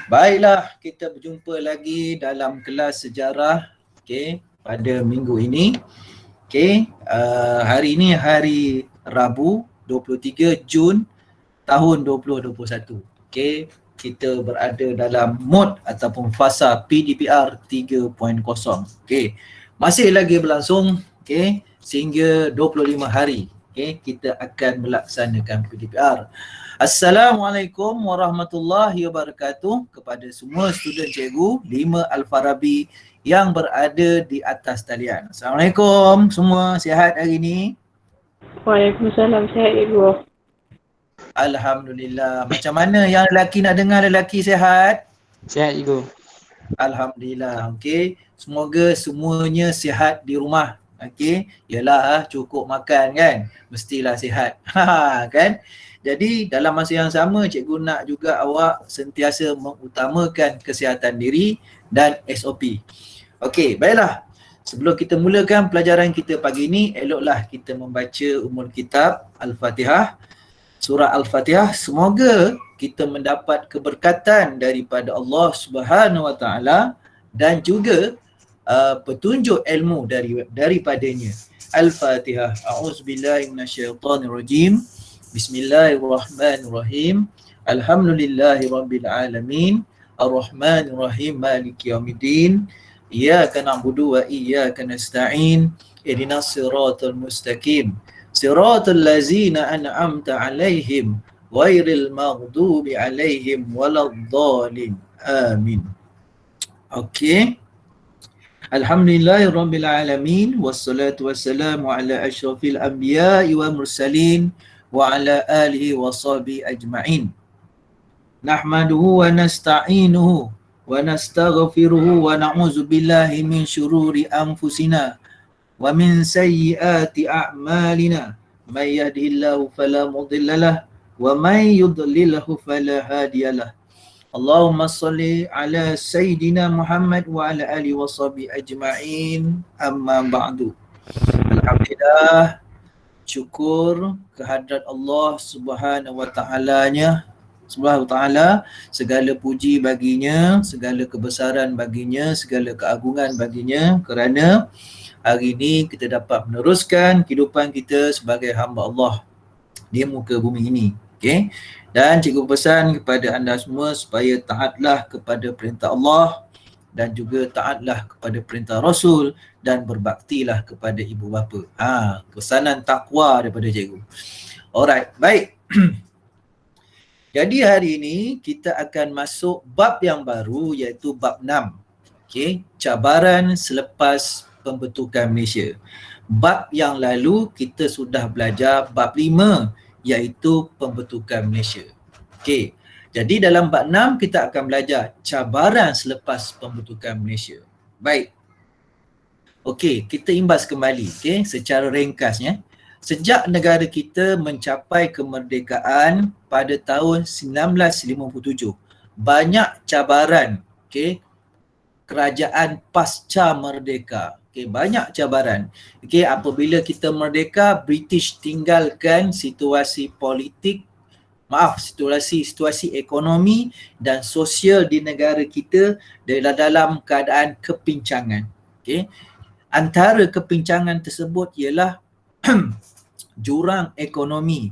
Baiklah, kita berjumpa lagi dalam kelas sejarah pada minggu ini. Hari ini hari Rabu 23 Jun tahun 2021. Kita berada dalam mod ataupun fasa PDPR 3.0. Masih lagi berlangsung sehingga 25 hari. Kita akan melaksanakan PDPR. Assalamualaikum warahmatullahi wabarakatuh kepada semua student cikgu 5 Al-Farabi yang berada di atas talian. Assalamualaikum semua, sihat hari ini? Waalaikumsalam, sihat Ibu. Alhamdulillah. Macam mana yang lelaki nak dengar lelaki sihat? Sihat Ibu. Alhamdulillah. Semoga semuanya sihat di rumah. Yalah, cukup makan kan, mestilah sihat. Kan? Jadi dalam masa yang sama, cikgu nak juga awak sentiasa mengutamakan kesihatan diri dan SOP. Baiklah. Sebelum kita mulakan pelajaran kita pagi ini, eloklah kita membaca umul kitab Al-Fatihah. Surah Al-Fatihah, semoga kita mendapat keberkatan daripada Allah Subhanahu Wa Taala dan juga petunjuk ilmu daripadanya. Al-Fatihah. A'udzubillahi minasyaitonirrajim. Bismillahirrahmanirrahim. Alhamdulillahirabbil alamin. Ar-Rahmanirrahim. Maliki yaumiddin. Iyyaka na'budu wa iyyaka nasta'in. Ihdinas siratal mustaqim. Siratal ladzina an'amta 'alaihim ghairil maghdubi 'alaihim waladdallin. Amin. Alhamdulillahirabbil alamin wassalatu wassalamu ala asyrafil anbiya'i wa mursalin wa ala alihi wa sahbihi ajma'in. Nahmaduhu wa nasta'inuhu wa nastaghfiruhu wa na'udzu billahi min syururi anfusina wa min sayyiati a'malina. May yahdihillahu fala mudhillalah wa may yudlilhu fala hadiyalah. Allahumma salli ala Sayyidina Muhammad wa ala alihi wa sahbihi ajma'in. Amma ba'du. Alhamdulillah, syukur kehadrat Allah Subhanahu wa Ta'alanya, Subhanahu wa Ta'ala, segala puji baginya, segala kebesaran baginya, segala keagungan baginya, kerana hari ini kita dapat meneruskan kehidupan kita sebagai hamba Allah di muka bumi ini. Dan cikgu pesan kepada anda semua supaya taatlah kepada perintah Allah dan juga taatlah kepada perintah Rasul dan berbaktilah kepada ibu bapa. Pesanan takwa daripada cikgu. Alright, baik. Jadi hari ini kita akan masuk bab yang baru, iaitu bab 6. Cabaran selepas pembentukan Malaysia. Bab yang lalu kita sudah belajar bab 5, iaitu pembentukan Malaysia. Jadi dalam bab 6 kita akan belajar cabaran selepas pembentukan Malaysia. Baik. Kita imbas kembali secara ringkasnya. Sejak negara kita mencapai kemerdekaan pada tahun 1957, banyak cabaran kerajaan pasca merdeka. Banyak cabaran. Apabila kita merdeka, British tinggalkan situasi ekonomi dan sosial di negara kita dalam keadaan kepincangan. Antara kepincangan tersebut ialah jurang ekonomi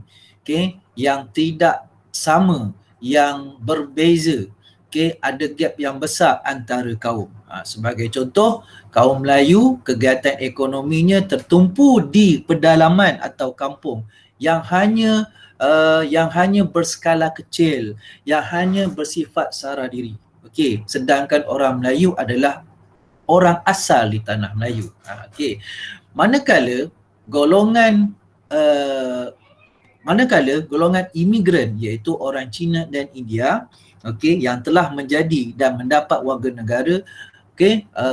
yang tidak sama, yang berbeza. Ada gap yang besar antara kaum. Sebagai contoh, kaum Melayu kegiatan ekonominya tertumpu di pedalaman atau kampung yang hanya berskala kecil, yang hanya bersifat sara diri. Sedangkan orang Melayu adalah orang asal di tanah Melayu. Manakala golongan imigran, iaitu orang Cina dan India, yang telah menjadi dan mendapat warga negara,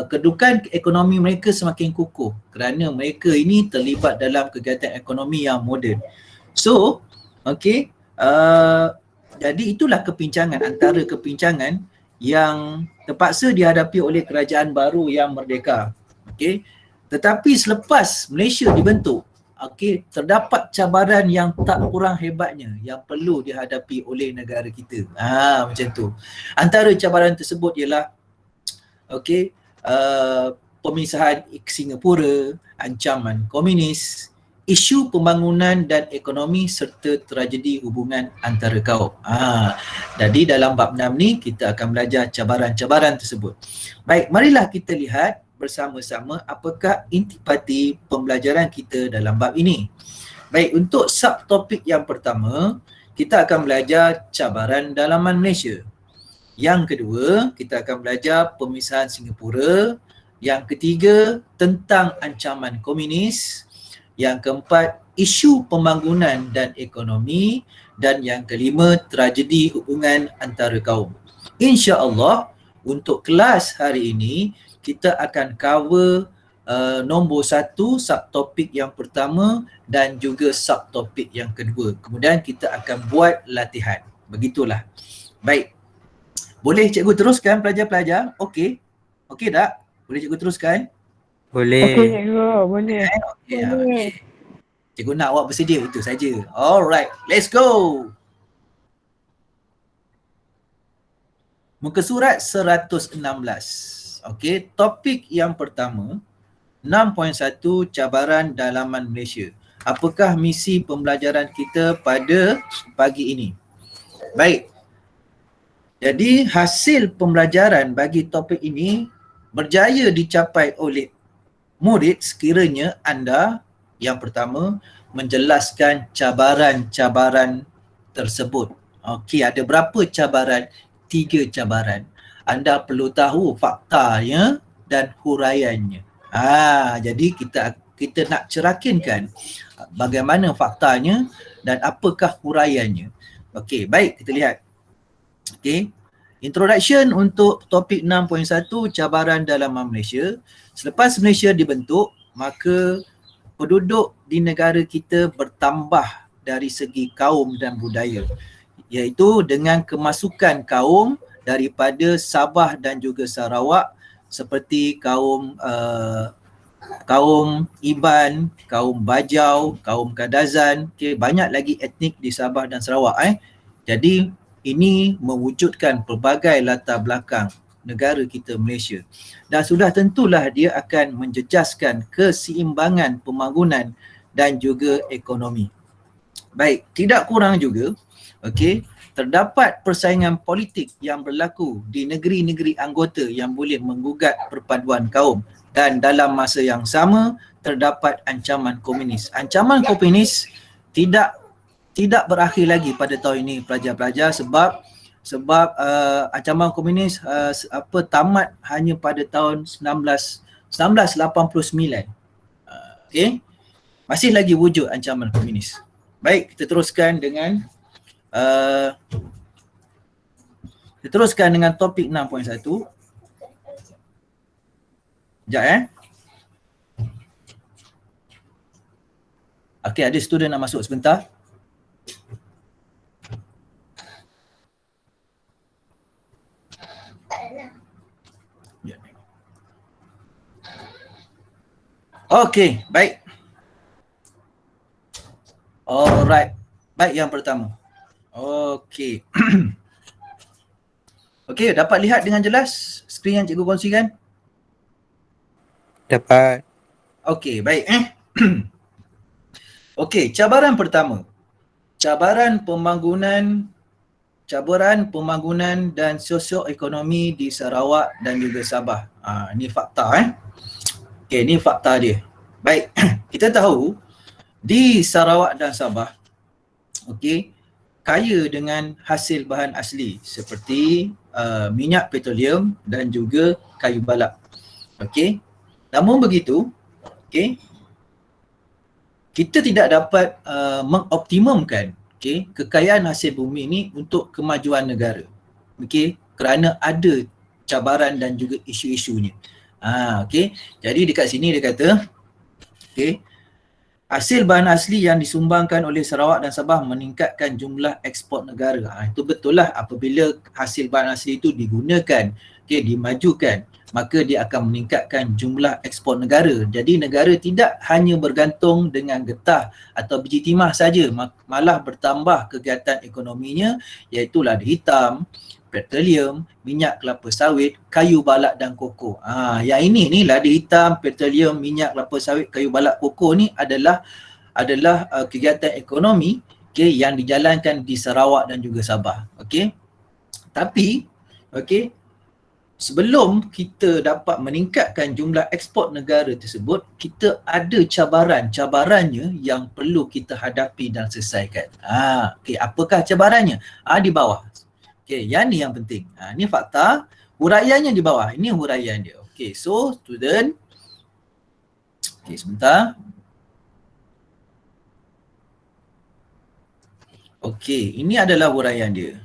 kedudukan ekonomi mereka semakin kukuh kerana mereka ini terlibat dalam kegiatan ekonomi yang moden. So, jadi itulah kepincangan, antara kepincangan yang terpaksa dihadapi oleh kerajaan baru yang merdeka. Tetapi selepas Malaysia dibentuk, okey, terdapat cabaran yang tak kurang hebatnya yang perlu dihadapi oleh negara kita. Macam tu. Antara cabaran tersebut ialah okey, pemisahan Singapura, ancaman komunis, isu pembangunan dan ekonomi serta tragedi hubungan antara kaum. Jadi dalam bab 6 ni kita akan belajar cabaran-cabaran tersebut. Baik, marilah kita lihat bersama-sama apakah intipati pembelajaran kita dalam bab ini. Baik, untuk subtopik yang pertama, kita akan belajar cabaran dalaman Malaysia. Yang kedua, kita akan belajar pemisahan Singapura. Yang ketiga, tentang ancaman komunis. Yang keempat, isu pembangunan dan ekonomi. Dan yang kelima, tragedi hubungan antara kaum. InsyaAllah, untuk kelas hari ini, kita akan cover nombor 1, subtopik yang pertama dan juga subtopik yang kedua. Kemudian kita akan buat latihan. Begitulah. Baik. Boleh cikgu teruskan pelajar-pelajar? Okey. Okey tak? Boleh cikgu teruskan? Boleh. Okey cikgu, boleh. Okay. Cikgu nak awak bersedia, itu saja. Alright, let's go. Muka surat 116. Okey, topik yang pertama, 6.1 cabaran dalaman Malaysia. Apakah misi pembelajaran kita pada pagi ini? Baik. Jadi hasil pembelajaran bagi topik ini berjaya dicapai oleh murid sekiranya anda yang pertama menjelaskan cabaran-cabaran tersebut. Okey, ada berapa cabaran? 3 cabaran. Anda perlu tahu faktanya dan huraiannya. Jadi kita nak cerakinkan bagaimana faktanya dan apakah huraiannya. Okey, baik, kita lihat. Okey. Introduction untuk topik 6.1 cabaran dalaman Malaysia. Selepas Malaysia dibentuk, maka penduduk di negara kita bertambah dari segi kaum dan budaya, iaitu dengan kemasukan kaum daripada Sabah dan juga Sarawak seperti kaum Iban, kaum Bajau, kaum Kadazan, banyak lagi etnik di Sabah dan Sarawak. Jadi ini mewujudkan pelbagai latar belakang negara kita Malaysia. Dan sudah tentulah dia akan menjejaskan keseimbangan pembangunan dan juga ekonomi. Baik, tidak kurang juga, okey, terdapat persaingan politik yang berlaku di negeri-negeri anggota yang boleh menggugat perpaduan kaum, dan dalam masa yang sama terdapat ancaman komunis. Ancaman komunis tidak berakhir lagi pada tahun ini pelajar-pelajar, sebab ancaman komunis tamat hanya pada tahun 1989. Okey. Masih lagi wujud ancaman komunis. Baik, kita teruskan dengan topik 6.1. Sekejap Okey, ada student nak masuk sebentar. Okey, baik. Alright. Baik, yang pertama. Okey. Okey, dapat lihat dengan jelas skrin yang cikgu kongsikan? Dapat. Okey, baik. Okey, cabaran pertama. Cabaran pembangunan dan sosioekonomi di Sarawak dan juga Sabah. Ini fakta Okey, ni fakta dia. Baik, kita tahu di Sarawak dan Sabah, okey, kaya dengan hasil bahan asli seperti minyak petroleum dan juga kayu balak. Okey. Namun begitu, okey, kita tidak dapat mengoptimumkan kekayaan hasil bumi ini untuk kemajuan negara. Okey, kerana ada cabaran dan juga isu-isunya. Okey. Jadi dekat sini dia kata, okey, hasil bahan asli yang disumbangkan oleh Sarawak dan Sabah meningkatkan jumlah ekspor negara. Itu betul lah apabila hasil bahan asli itu digunakan dimajukan, maka dia akan meningkatkan jumlah ekspor negara. Jadi negara tidak hanya bergantung dengan getah atau biji timah saja, malah bertambah kegiatan ekonominya, iaitu lada hitam, petroleum, minyak kelapa sawit, kayu balak dan koko. Yang ini ni lada hitam, petroleum, minyak kelapa sawit, kayu balak, koko ni adalah kegiatan ekonomi yang dijalankan di Sarawak dan juga Sabah. Tapi sebelum kita dapat meningkatkan jumlah ekspor negara tersebut, kita ada cabarannya yang perlu kita hadapi dan selesaikan. Apakah cabarannya? Di bawah. Yang ni yang penting. Ni fakta, huraiannya di bawah. Ini huraian dia. So student, sebentar. Ini adalah huraian dia.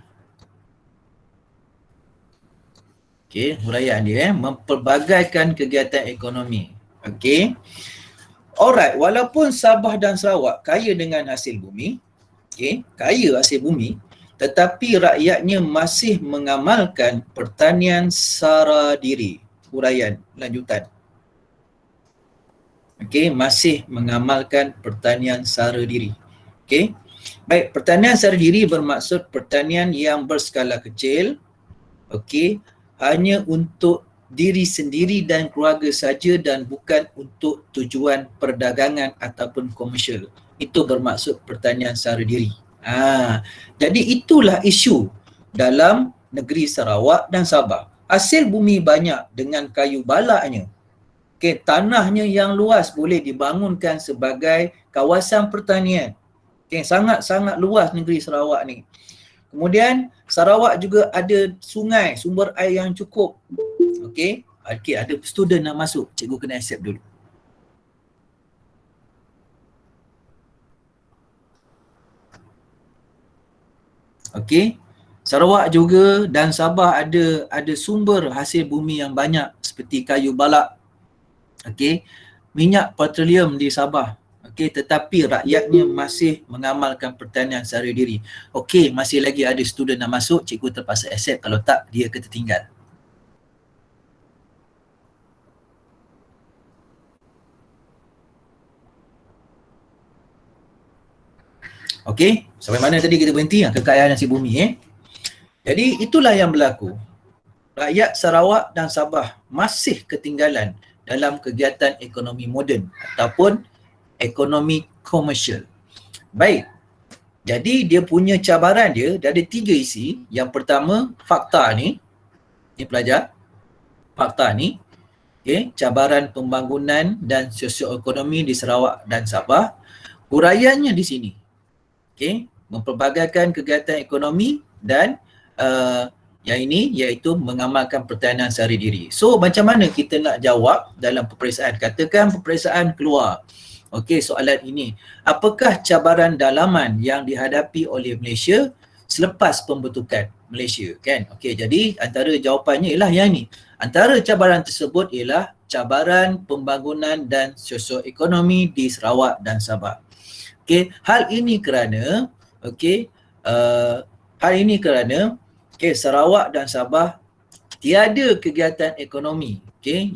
Huraian dia, mempelbagaikan kegiatan ekonomi. Alright, walaupun Sabah dan Sarawak kaya dengan hasil bumi, kaya hasil bumi, tetapi rakyatnya masih mengamalkan pertanian sara diri. Huraian lanjutan. Masih mengamalkan pertanian sara diri. Baik, pertanian sara diri bermaksud pertanian yang berskala kecil, hanya untuk diri sendiri dan keluarga saja dan bukan untuk tujuan perdagangan ataupun komersial. Itu bermaksud pertanian sara diri. Jadi itulah isu dalam negeri Sarawak dan Sabah. Hasil bumi banyak dengan kayu balaknya. Tanahnya yang luas boleh dibangunkan sebagai kawasan pertanian. Sangat-sangat luas negeri Sarawak ni. Kemudian Sarawak juga ada sungai, sumber air yang cukup. Ada student nak masuk, cikgu kena accept dulu. Sarawak juga dan Sabah ada sumber hasil bumi yang banyak seperti kayu balak, minyak petroleum di Sabah. Tetapi rakyatnya masih mengamalkan pertanian sara diri. Masih lagi ada student nak masuk, cikgu terpaksa accept, kalau tak dia akan tertinggal. Sampai mana tadi kita berhenti? Kekayaan hasil bumi. Jadi itulah yang berlaku. Rakyat Sarawak dan Sabah masih ketinggalan dalam kegiatan ekonomi moden ataupun ekonomi komersial. Baik, jadi dia punya cabaran dia ada 3 isi. Yang pertama, fakta ni pelajar, fakta ni, cabaran pembangunan dan sosioekonomi di Sarawak dan Sabah. Huraiannya di sini, mempelbagaikan kegiatan ekonomi dan yang ini iaitu mengamalkan pertanian sara diri. So macam mana kita nak jawab dalam peperiksaan? Katakan peperiksaan keluar soalan ini. Apakah cabaran dalaman yang dihadapi oleh Malaysia selepas pembentukan Malaysia? Jadi antara jawapannya ialah yang ini. Antara cabaran tersebut ialah cabaran pembangunan dan sosioekonomi di Sarawak dan Sabah. Hal ini kerana Sarawak dan Sabah tiada kegiatan ekonomi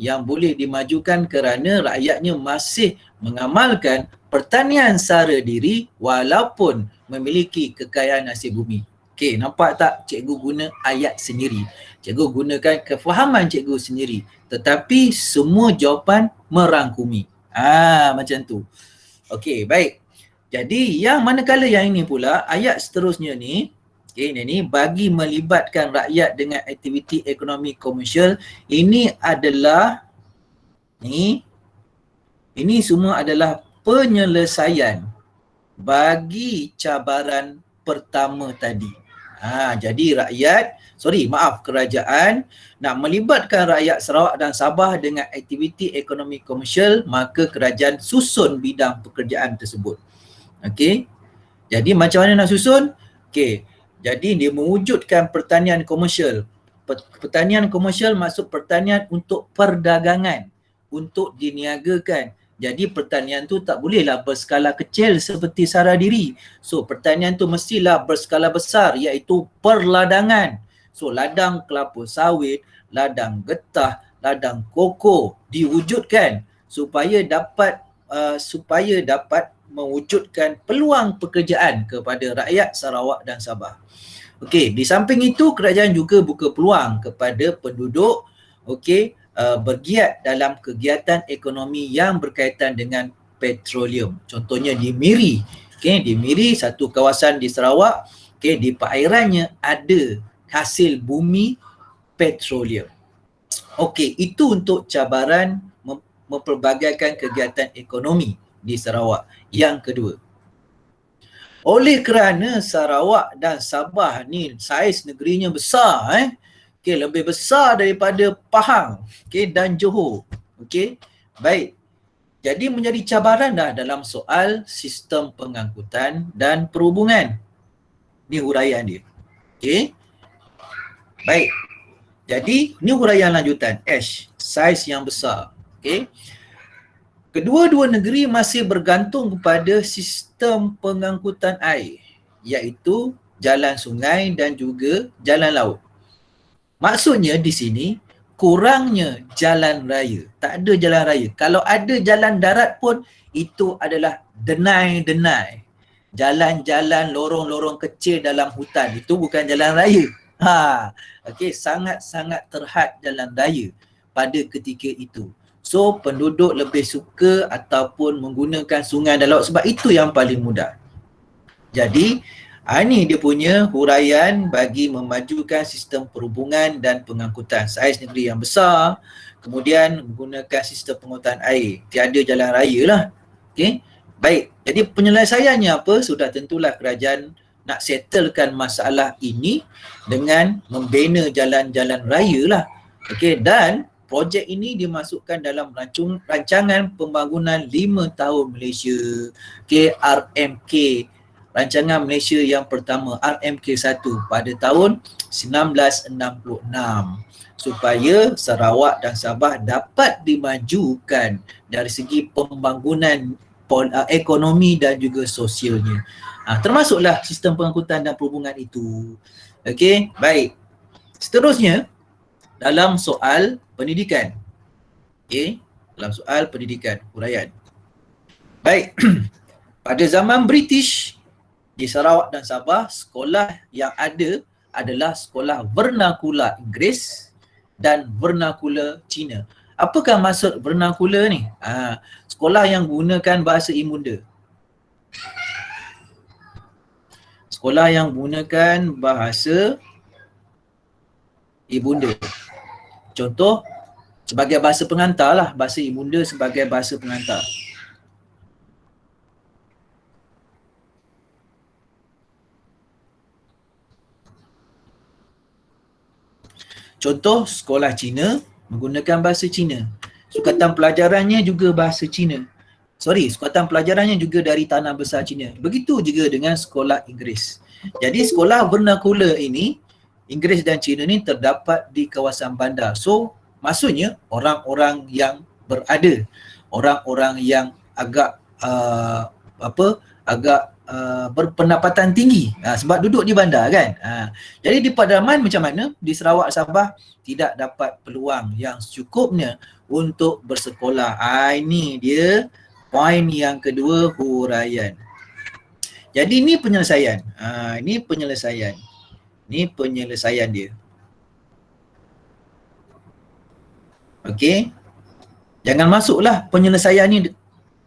yang boleh dimajukan kerana rakyatnya masih mengamalkan pertanian sara diri walaupun memiliki kekayaan hasil bumi. Nampak tak cikgu guna ayat sendiri? Cikgu gunakan kefahaman cikgu sendiri, tetapi semua jawapan merangkumi. Macam tu. Baik. Jadi yang manakala yang ini pula, ayat seterusnya ni, ini bagi melibatkan rakyat dengan aktiviti ekonomi komersial, ini semua adalah penyelesaian bagi cabaran pertama tadi. Jadi kerajaan nak melibatkan rakyat Sarawak dan Sabah dengan aktiviti ekonomi komersial, maka kerajaan susun bidang pekerjaan tersebut. Jadi macam mana nak susun? Jadi dia mewujudkan pertanian komersial. Pertanian komersial maksud pertanian untuk perdagangan, untuk diniagakan. Jadi pertanian tu tak bolehlah berskala kecil seperti sara diri. So pertanian tu mestilah berskala besar, iaitu perladangan. So ladang kelapa sawit, ladang getah, ladang koko diwujudkan supaya dapat mewujudkan peluang pekerjaan kepada rakyat Sarawak dan Sabah. Okey, di samping itu kerajaan juga buka peluang kepada penduduk bergiat dalam kegiatan ekonomi yang berkaitan dengan petroleum. Contohnya di Miri. Di Miri, satu kawasan di Sarawak, di perairannya ada hasil bumi petroleum. Okey, itu untuk cabaran mempelbagaikan kegiatan ekonomi di Sarawak. Yang kedua, oleh kerana Sarawak dan Sabah ni saiz negerinya besar, lebih besar daripada Pahang, dan Johor. Baik. Jadi menjadi cabaran dah dalam soal sistem pengangkutan dan perhubungan. Ni huraian dia. Baik. Jadi ni huraian lanjutan H, saiz yang besar. Kedua-dua negeri masih bergantung kepada sistem pengangkutan air, iaitu jalan sungai dan juga jalan laut. Maksudnya di sini kurangnya jalan raya. Tak ada jalan raya. Kalau ada jalan darat pun itu adalah denai-denai. Jalan-jalan lorong-lorong kecil dalam hutan, itu bukan jalan raya. Sangat-sangat terhad jalan raya pada ketika itu. So penduduk lebih suka ataupun menggunakan sungai dan laut sebab itu yang paling mudah. Jadi ini dia punya huraian bagi memajukan sistem perhubungan dan pengangkutan. Saiz negeri yang besar, kemudian menggunakan sistem pengangkutan air. Tiada jalan raya lah. Baik, jadi penyelesaiannya apa? Sudah tentulah kerajaan nak settlekan masalah ini dengan membina jalan-jalan raya lah. Dan projek ini dimasukkan dalam rancangan pembangunan 5 tahun Malaysia, RMK, Rancangan Malaysia yang pertama, RMK1 pada tahun 1966, supaya Sarawak dan Sabah dapat dimajukan dari segi pembangunan ekonomi dan juga sosialnya. Termasuklah sistem pengangkutan dan perhubungan itu. Baik. Seterusnya, dalam soal pendidikan. Dalam soal pendidikan, huraian. Baik. Pada zaman British, di Sarawak dan Sabah, sekolah yang ada adalah sekolah vernakula Inggeris dan vernakula Cina. Apakah maksud vernakula ni? Sekolah yang gunakan bahasa ibunda. Sekolah yang gunakan bahasa ibunda. Contoh, sebagai bahasa pengantar lah, bahasa ibunda sebagai bahasa pengantar. Contoh, sekolah Cina menggunakan bahasa Cina. Sukatan pelajarannya juga bahasa Cina. Sukatan pelajarannya juga dari tanah besar Cina. Begitu juga dengan sekolah Inggeris. Jadi sekolah vernakula ini, Inggeris dan Cina ni terdapat di kawasan bandar. So, maksudnya orang-orang yang berada, orang-orang yang agak berpendapatan tinggi, sebab duduk di bandar kan. Jadi di pedalaman macam mana? Di Sarawak, Sabah tidak dapat peluang yang secukupnya untuk bersekolah. Ini dia poin yang kedua, huraian. Jadi ini penyelesaian. Ini penyelesaian. Ini penyelesaian dia. Okey. Jangan masuklah penyelesaian ni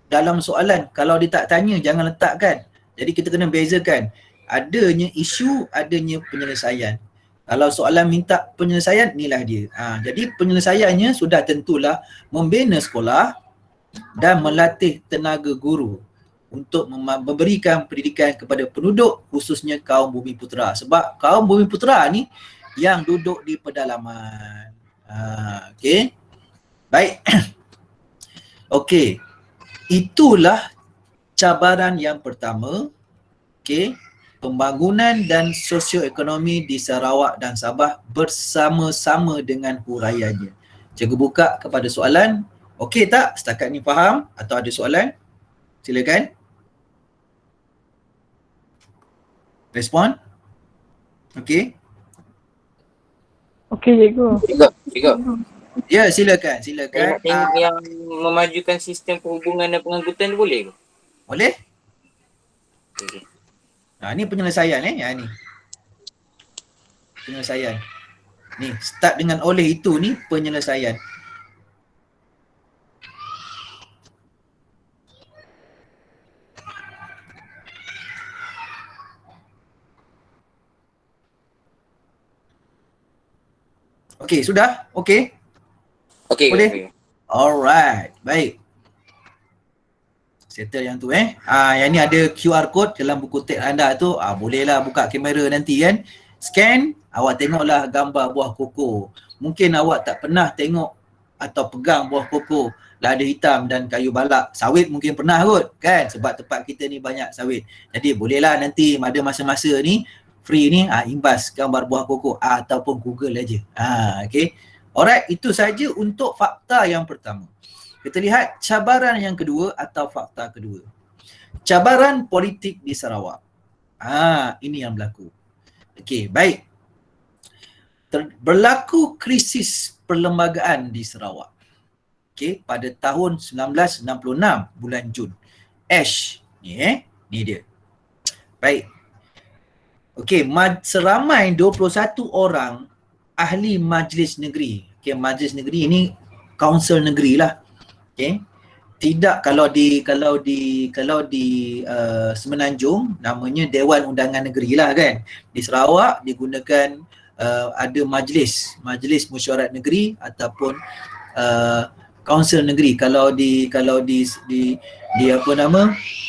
dalam soalan. Kalau dia tak tanya, jangan letakkan. Jadi kita kena bezakan. Adanya isu, adanya penyelesaian. Kalau soalan minta penyelesaian, inilah dia. Jadi penyelesaiannya sudah tentulah membina sekolah dan melatih tenaga guru untuk memberikan pendidikan kepada penduduk, khususnya kaum bumi putera. Sebab kaum bumi putera ni yang duduk di pedalaman. Okey. Baik. Okey. Itulah cabaran yang pertama. Okey. Pembangunan dan sosioekonomi di Sarawak dan Sabah bersama-sama dengan huraiannya. Cikgu buka kepada soalan. Okey tak? Setakat ni faham? Atau ada soalan? Silakan. Respon. Okey. Okey, cikgu. Cikgu. Ya, silakan. Saya nak tengok yang memajukan sistem perhubungan dan pengangkutan tu boleh ke? Boleh? Okay. Ni penyelesaian ni. Penyelesaian. Ni, start dengan oleh itu ni penyelesaian. Okey, sudah? Okey? Okey. Boleh? Okay. Alright, baik. Settle yang tu yang ni ada QR code dalam buku teks anda tu. Bolehlah buka kamera nanti kan. Scan, awak tengoklah gambar buah koko. Mungkin awak tak pernah tengok atau pegang buah koko lada hitam dan kayu balak. Sawit mungkin pernah kot kan, sebab tempat kita ni banyak sawit. Jadi bolehlah nanti ada masa-masa ni free ni imbas gambar buah koko ataupun Google aja. Okey. Alright, itu saja untuk fakta yang pertama. Kita lihat cabaran yang kedua atau fakta kedua. Cabaran politik di Sarawak. Ini yang berlaku. Okey, baik. Berlaku krisis perlembagaan di Sarawak. Okey, pada tahun 1966 bulan Jun. Ash ni dia. Baik. Okey, seramai 21 orang ahli majlis negeri. Okey, majlis negeri ini kaunsil negeri lah. Okey. Tidak, kalau di Semenanjung namanya Dewan Undangan Negeri lah kan. Di Sarawak digunakan ada majlis mesyuarat negeri ataupun kaunsil negeri. Kalau di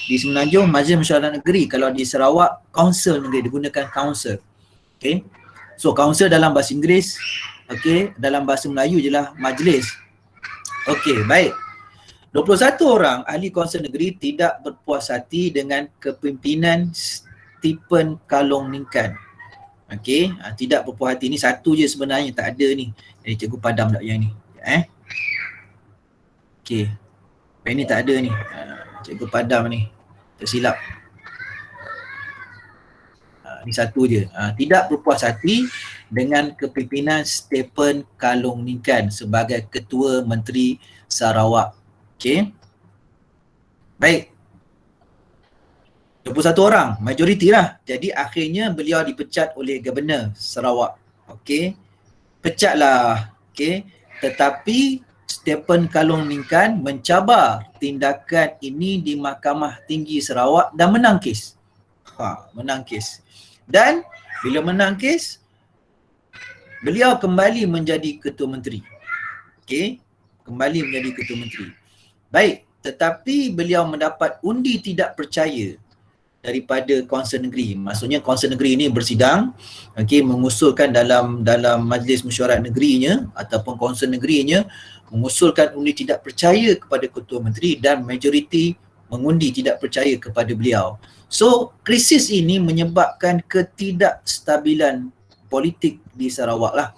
di Semenanjung majlis mesyuarat negeri, kalau di Sarawak kaunsil negeri, digunakan kaunsil. Okey. So kaunsil dalam bahasa Inggeris, okey, dalam bahasa Melayu jelah majlis. Okey, baik. 21 orang ahli kaunsil negeri tidak berpuas hati dengan kepimpinan Stephen Kalong Ningkan. Okey, tidak berpuas hati. Ni satu je sebenarnya, tak ada ni. Jadi cikgu padam tak yang ni. Okey. Yang ni tak ada ni. Cikgu padam ni. Tersilap. Ni satu je. Tidak berpuas hati dengan kepimpinan Stephen Kalong Ningkan sebagai Ketua Menteri Sarawak. Okey. Baik. 21 orang, majoriti lah. Jadi akhirnya beliau dipecat oleh Governor Sarawak. Okey. Pecatlah. Okey. Tetapi Stephen Kalong Ningkan mencabar tindakan ini di Mahkamah Tinggi Sarawak dan menang kes. Menang kes. Dan bila menang kes, beliau kembali menjadi Ketua Menteri. Okey. Kembali menjadi Ketua Menteri. Baik, tetapi beliau mendapat undi tidak percaya daripada kaunsil negeri. Maksudnya kaunsil negeri ini bersidang, okey, mengusulkan dalam majlis mesyuarat negerinya ataupun kaunsil negerinya mengusulkan undi tidak percaya kepada Ketua Menteri dan majoriti mengundi tidak percaya kepada beliau. So, krisis ini menyebabkan ketidakstabilan politik di Sarawak lah.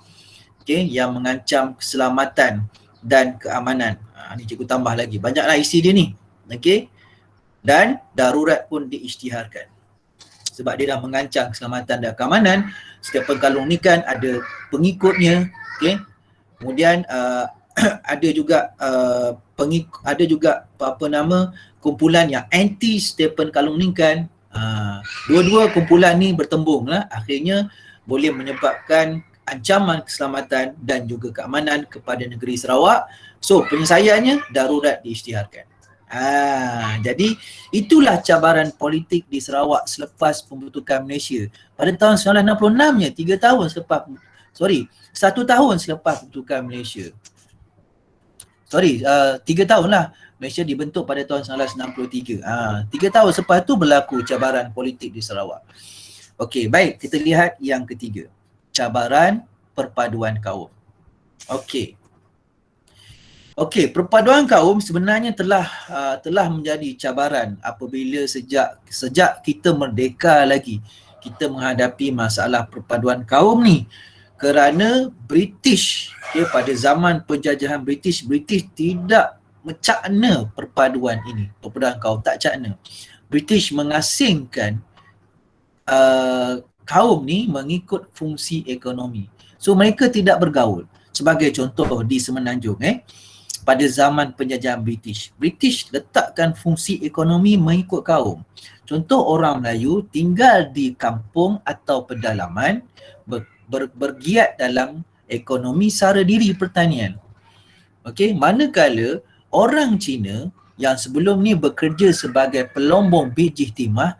Okey, yang mengancam keselamatan dan keamanan. Ni cikgu tambah lagi. Banyaklah isi dia ni. Okey. Dan darurat pun diisytiharkan. Sebab dia dah mengancam keselamatan dan keamanan. Stephen Kalong Ningkan ada pengikutnya. Okey. Kemudian ada juga kumpulan yang anti Stephen Kalong Ningkan. Dua-dua kumpulan ni bertembung lah. Akhirnya boleh menyebabkan ancaman keselamatan dan juga keamanan kepada negeri Sarawak. So penyelesaiannya darurat diisytiharkan. Jadi itulah cabaran politik di Sarawak selepas pembentukan Malaysia. Pada tahun 1966 1 tahun selepas pembentukan Malaysia. 3 tahun lah. Malaysia dibentuk pada tahun 1963. 3 tahun selepas tu berlaku cabaran politik di Sarawak. Okey, baik, kita lihat yang ketiga. Cabaran perpaduan kaum. Okey, perpaduan kaum sebenarnya telah menjadi cabaran apabila sejak kita merdeka lagi kita menghadapi masalah perpaduan kaum ni. Kerana British, pada zaman penjajahan British tidak mencakna perpaduan ini, perpaduan kaum tak cakna. British mengasingkan kaum ni mengikut fungsi ekonomi. So mereka tidak bergaul. Sebagai contoh di Semenanjung pada zaman penjajahan British. British letakkan fungsi ekonomi mengikut kaum. Contoh orang Melayu tinggal di kampung atau pedalaman bergiat dalam ekonomi sara diri pertanian. Okey, manakala orang Cina yang sebelum ni bekerja sebagai pelombong biji timah,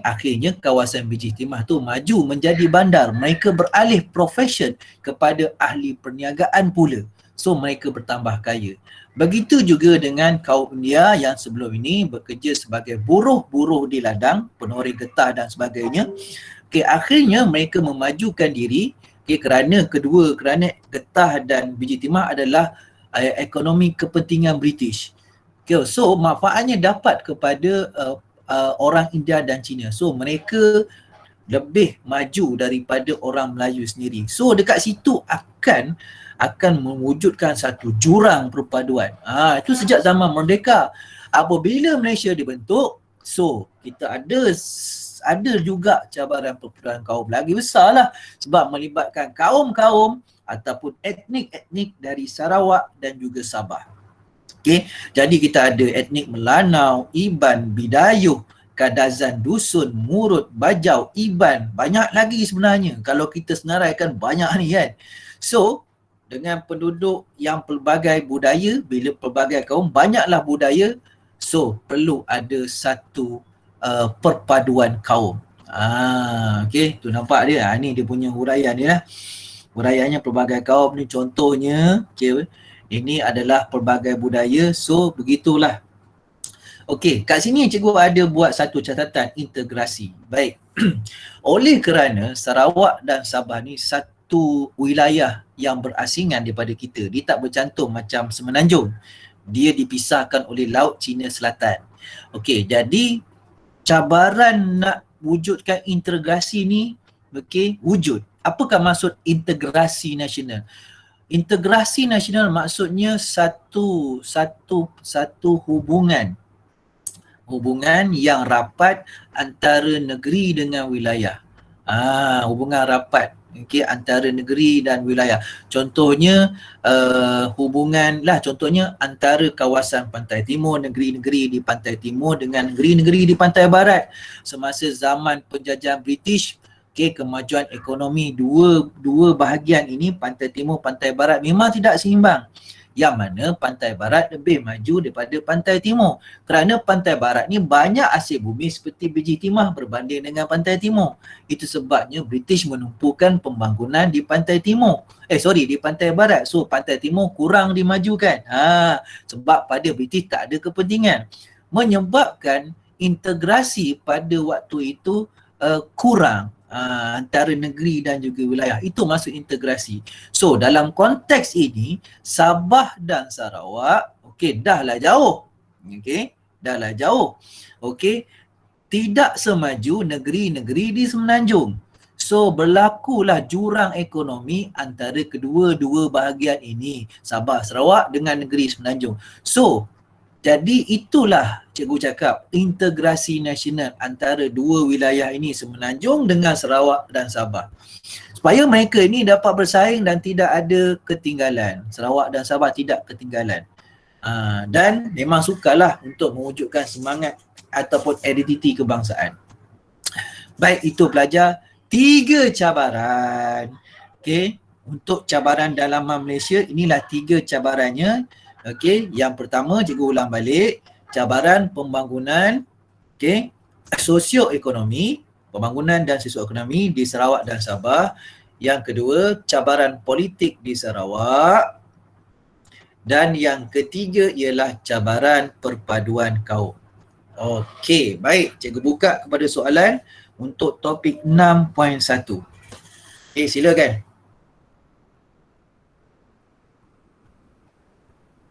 akhirnya kawasan biji timah tu maju menjadi bandar. Mereka beralih profession kepada ahli perniagaan pula. So mereka bertambah kaya. Begitu juga dengan kaum India yang sebelum ini bekerja sebagai buruh-buruh di ladang, penoreh getah dan sebagainya. Akhirnya mereka memajukan diri kerana getah dan biji timah adalah ekonomi kepentingan British. So manfaatnya dapat kepada orang India dan Cina. So mereka lebih maju daripada orang Melayu sendiri. So dekat situ akan mewujudkan satu jurang perpaduan. Itu sejak zaman Merdeka. Apabila Malaysia dibentuk, so kita ada juga cabaran perpaduan kaum lagi besar lah, sebab melibatkan kaum-kaum ataupun etnik-etnik dari Sarawak dan juga Sabah. Jadi kita ada etnik Melanau, Iban, Bidayuh, Kadazan, Dusun, Murut, Bajau, Iban, banyak lagi sebenarnya. Kalau kita senaraikan banyak ni kan. So, dengan penduduk yang pelbagai budaya, bila pelbagai kaum, banyaklah budaya, so perlu ada satu perpaduan kaum. Tu nampak dia. Ni dia punya huraian dia lah. Huraiannya pelbagai kaum ni contohnya, ini adalah pelbagai budaya, so begitulah. Kat sini cikgu ada buat satu catatan integrasi. Baik. Oleh kerana Sarawak dan Sabah ni satu wilayah yang berasingan daripada kita. Dia tak bercantum macam Semenanjung. Dia dipisahkan oleh Laut Cina Selatan. Jadi cabaran nak wujudkan integrasi ni wujud. Apakah maksud integrasi nasional? Integrasi nasional maksudnya satu hubungan yang rapat antara negeri dengan wilayah. Hubungan rapat antara negeri dan wilayah. Contohnya contohnya antara kawasan pantai timur, negeri-negeri di pantai timur dengan negeri-negeri di pantai barat. Semasa zaman penjajahan British, kemajuan ekonomi dua bahagian ini, pantai timur, pantai barat, memang tidak seimbang. Yang mana pantai barat lebih maju daripada pantai timur. Kerana pantai barat ni banyak hasil bumi seperti biji timah berbanding dengan pantai timur. Itu sebabnya British menumpukan pembangunan di pantai timur. Di pantai barat. So pantai timur kurang dimajukan. Sebab pada British tak ada kepentingan. Menyebabkan integrasi pada waktu itu kurang antara negeri dan juga wilayah. Itu maksud integrasi. So dalam konteks ini, Sabah dan Sarawak dahlah jauh. Dahlah jauh. Tidak semaju negeri-negeri di Semenanjung. So berlakulah jurang ekonomi antara kedua-dua bahagian ini, Sabah Sarawak dengan negeri Semenanjung. So jadi itulah cikgu cakap integrasi nasional antara dua wilayah ini, Semenanjung dengan Sarawak dan Sabah. Supaya mereka ini dapat bersaing dan tidak ada ketinggalan. Sarawak dan Sabah tidak ketinggalan. Dan memang sukarlah untuk mewujudkan semangat ataupun identiti kebangsaan. Baik, itu pelajar 3 cabaran. Untuk cabaran dalaman Malaysia, inilah 3 cabarannya. Yang pertama cikgu ulang balik, cabaran pembangunan sosioekonomi, pembangunan dan sosioekonomi di Sarawak dan Sabah. Yang kedua, cabaran politik di Sarawak. Dan yang ketiga ialah cabaran perpaduan kaum. Baik, cikgu buka kepada soalan untuk topik 6.1. Silakan.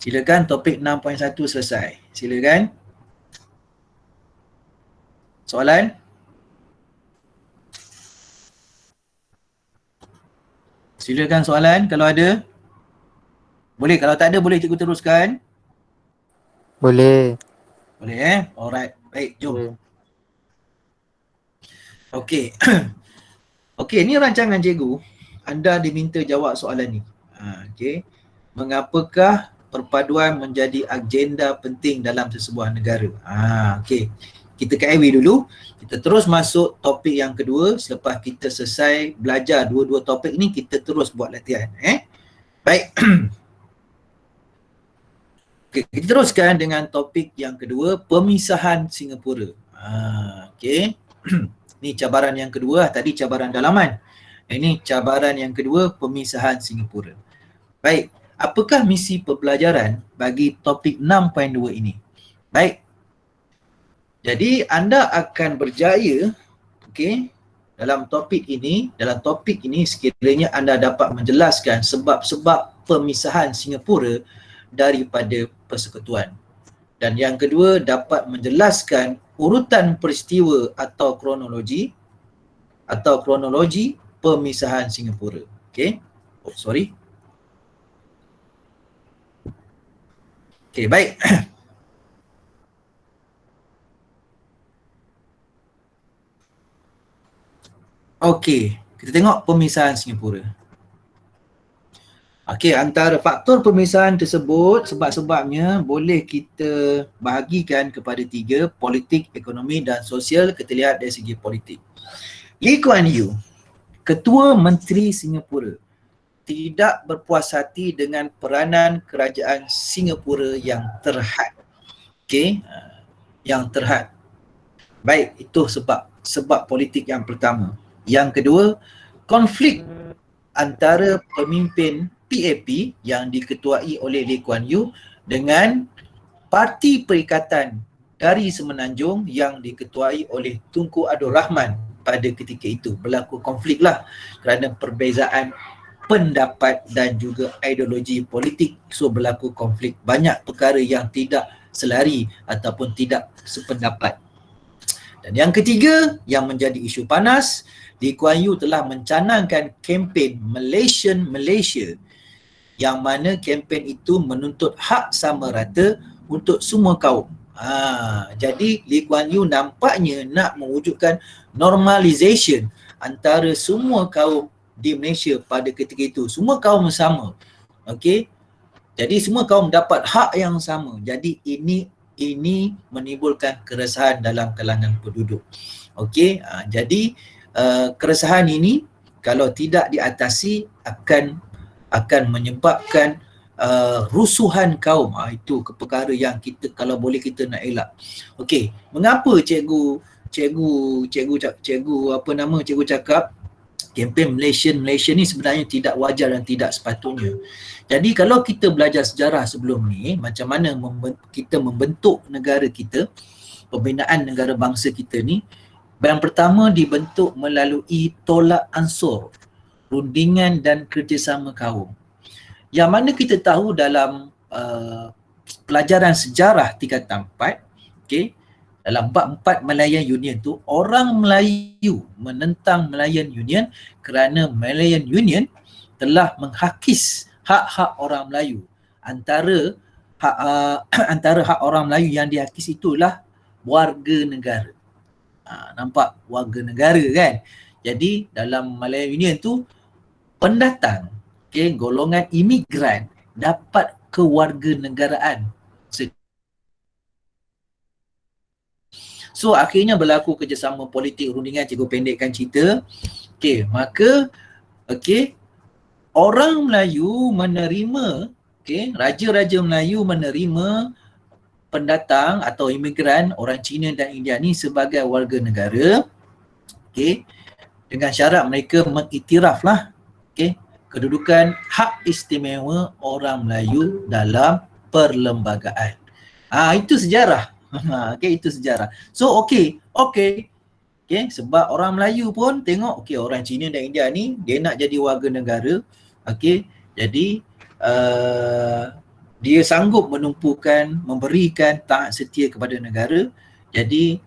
Silakan, topik 6.1 selesai. Silakan. Soalan? Silakan soalan kalau ada. Boleh, kalau tak ada boleh cikgu teruskan. Boleh. Boleh Alright. Baik, jom. Okey, ni rancangan cikgu. anda diminta jawab soalan ni. Okey. Mengapakah perpaduan menjadi agenda penting dalam sesebuah negara? Okey. Kita KIV dulu. Kita terus masuk topik yang kedua. Selepas kita selesai belajar dua-dua topik ni, kita terus buat latihan. Baik. Okay, kita teruskan dengan topik yang kedua, pemisahan Singapura. Okey. Ni cabaran yang kedua, tadi cabaran dalaman. Ini cabaran yang kedua, pemisahan Singapura. Baik, apakah misi pembelajaran bagi topik 6.2 ini? Baik. Jadi anda akan berjaya, okey, dalam topik ini sekiranya anda dapat menjelaskan sebab-sebab pemisahan Singapura daripada persekutuan. Dan yang kedua, dapat menjelaskan urutan peristiwa atau kronologi pemisahan Singapura. Okey. Okey, baik. Okey, kita tengok pemisahan Singapura. Okey, antara faktor pemisahan tersebut, sebab-sebabnya boleh kita bahagikan kepada 3, politik, ekonomi dan sosial. Kita lihat dari segi politik. Lee Kuan Yew, Ketua Menteri Singapura, tidak berpuas hati dengan peranan kerajaan Singapura yang terhad. Okey, yang terhad. Baik, itu sebab politik yang pertama. Yang kedua, konflik antara pemimpin PAP yang diketuai oleh Lee Kuan Yew dengan Parti Perikatan dari Semenanjung yang diketuai oleh Tunku Abdul Rahman pada ketika itu. Berlaku konflik lah kerana perbezaan pendapat dan juga ideologi politik. So berlaku konflik. Banyak perkara yang tidak selari ataupun tidak sependapat. Dan yang ketiga yang menjadi isu panas, Lee Kuan Yew telah mencanangkan kempen Malaysian Malaysia, yang mana kempen itu menuntut hak sama rata untuk semua kaum. Jadi Lee Kuan Yew nampaknya nak mewujudkan normalization antara semua kaum di Malaysia pada ketika itu. Semua kaum sama. Okey. Jadi semua kaum dapat hak yang sama. Jadi ini menimbulkan keresahan dalam kalangan penduduk. Okey. Jadi keresahan ini kalau tidak diatasi akan menyebabkan rusuhan kaum. Itu perkara yang kita kalau boleh kita nak elak. Okey, mengapa cikgu cakap kempen Malaysia ni sebenarnya tidak wajar dan tidak sepatutnya. Jadi kalau kita belajar sejarah sebelum ni, macam mana kita membentuk negara kita, pembinaan negara bangsa kita ni, yang pertama dibentuk melalui tolak ansur, rundingan dan kerjasama kaum. Yang mana kita tahu dalam pelajaran sejarah tingkatan 4, okey, dalam bab 4 Malayan Union tu, orang Melayu menentang Malayan Union kerana Malayan Union telah menghakis hak-hak orang Melayu. Antara hak orang Melayu yang dihakis itulah warga negara. Nampak warga negara kan? Jadi dalam Malayan Union tu, pendatang, okay, golongan imigran dapat kewarganegaraan. So akhirnya berlaku kerjasama politik rundingan, cikgu pendekkan cerita. Okey, maka orang Melayu menerima, raja-raja Melayu menerima pendatang atau imigran orang Cina dan India ni sebagai warga negara, dengan syarat mereka mengiktiraflah kedudukan hak istimewa orang Melayu dalam perlembagaan. Itu sejarah. Itu sejarah. So sebab orang Melayu pun tengok orang Cina dan India ni dia nak jadi warga negara. Jadi dia sanggup memberikan taat setia kepada negara. Jadi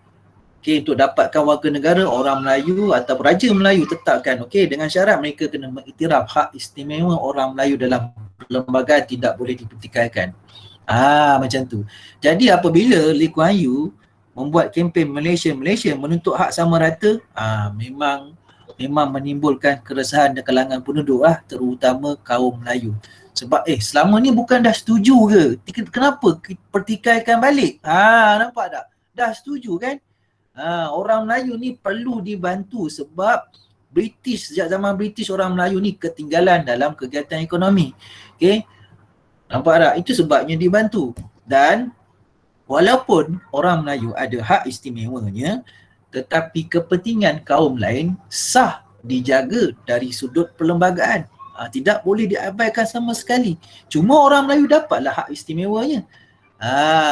untuk dapatkan warga negara, orang Melayu atau Raja Melayu tetapkan dengan syarat mereka kena mengiktiraf hak istimewa orang Melayu dalam perlembagaan, tidak boleh dipertikaikan. Macam tu. Jadi apabila Lee Kuan Yew membuat kempen Malaysia menuntut hak sama rata, memang memang menimbulkan keresahan di kalangan penduduk lah, terutama kaum Melayu. Sebab selama ni bukan dah setuju ke? Kenapa pertikaikan balik? Nampak tak? Dah setuju kan? Orang Melayu ni perlu dibantu sebab sejak zaman British orang Melayu ni ketinggalan dalam kegiatan ekonomi. Okey. Nampak tak? Itu sebabnya dibantu. Dan walaupun orang Melayu ada hak istimewanya, tetapi kepentingan kaum lain sah dijaga dari sudut perlembagaan. Tidak boleh diabaikan sama sekali. Cuma orang Melayu dapatlah hak istimewanya.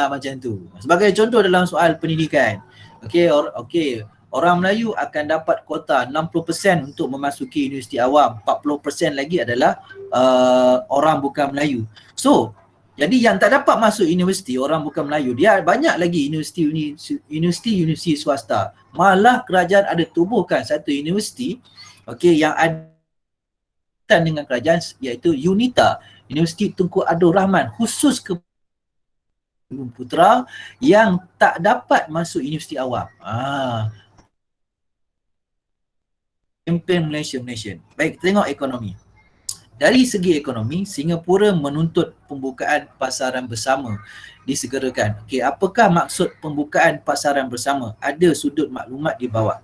Macam tu. Sebagai contoh dalam soal pendidikan. Okey, orang Melayu akan dapat kuota 60% untuk memasuki universiti awam. 40% lagi adalah orang bukan Melayu. So, jadi yang tak dapat masuk universiti orang bukan Melayu, dia banyak lagi universiti swasta. Malah kerajaan ada tubuhkan satu universiti yang ada dengan kerajaan, iaitu UNITA, Universiti Tunku Abdul Rahman, khusus ke putera yang tak dapat masuk universiti awam. Kempen Malaysia. Baik, kita tengok ekonomi. Dari segi ekonomi, Singapura menuntut pembukaan pasaran bersama disegerakan. Apakah maksud pembukaan pasaran bersama? Ada sudut maklumat di bawah.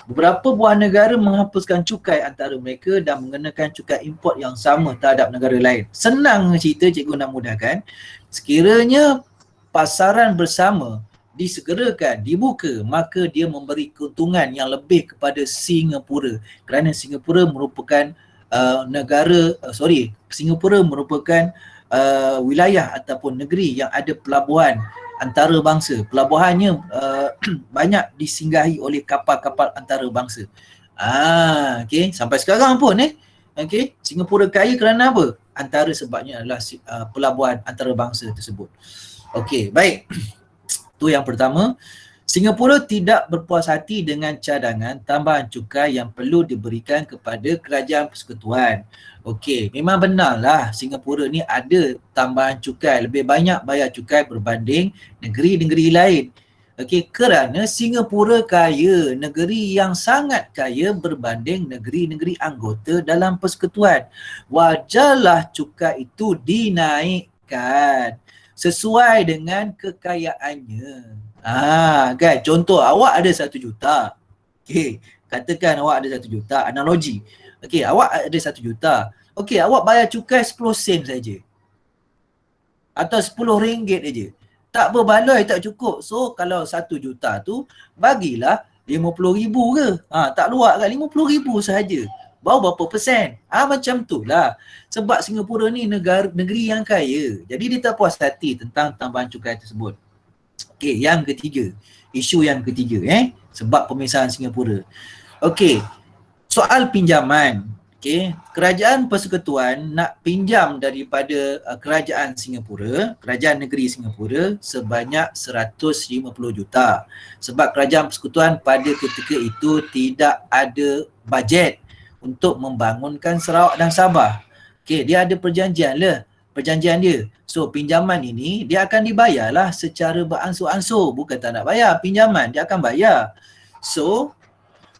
Beberapa buah negara menghapuskan cukai antara mereka dan mengenakan cukai import yang sama terhadap negara lain. Senang cerita, cikgu nak mudahkan. Sekiranya pasaran bersama disegerakan, dibuka, maka dia memberi keuntungan yang lebih kepada Singapura. Kerana Singapura merupakan Singapura merupakan wilayah ataupun negeri yang ada pelabuhan antarabangsa. Pelabuhannya banyak disinggahi oleh kapal-kapal antarabangsa. Sampai sekarang pun Singapura kaya kerana apa? Antara sebabnya adalah pelabuhan antarabangsa tersebut. Baik. Itu yang pertama. Singapura tidak berpuas hati dengan cadangan tambahan cukai yang perlu diberikan kepada kerajaan persekutuan. Memang benarlah Singapura ni ada tambahan cukai, lebih banyak bayar cukai berbanding negeri-negeri lain. Kerana Singapura kaya, negeri yang sangat kaya berbanding negeri-negeri anggota dalam persekutuan. Wajarlah cukai itu dinaikkan sesuai dengan kekayaannya. Contoh, awak ada 1 juta. Katakan awak ada 1 juta, analogi. Awak ada 1 juta. Awak bayar cukai 10 sen saja. Atau 10 ringgit saja. Tak berbaloi, tak cukup. So, kalau 1 juta tu, bagilah 50,000 ke. Tak luar kan, 50,000 sahaja. Baru berapa persen? Macam tu lah. Sebab Singapura ni negeri yang kaya. Jadi dia tak puas hati tentang tambahan cukai tersebut. Yang ketiga. Isu yang ketiga. Sebab pemisahan Singapura. Soal pinjaman. Kerajaan persekutuan nak pinjam daripada kerajaan Singapura, kerajaan negeri Singapura sebanyak 150 juta. Sebab kerajaan persekutuan pada ketika itu tidak ada bajet untuk membangunkan Sarawak dan Sabah. Dia ada perjanjian dia. So pinjaman ini dia akan dibayarlah secara beransur-ansur. Bukan tak nak bayar, pinjaman dia akan bayar. So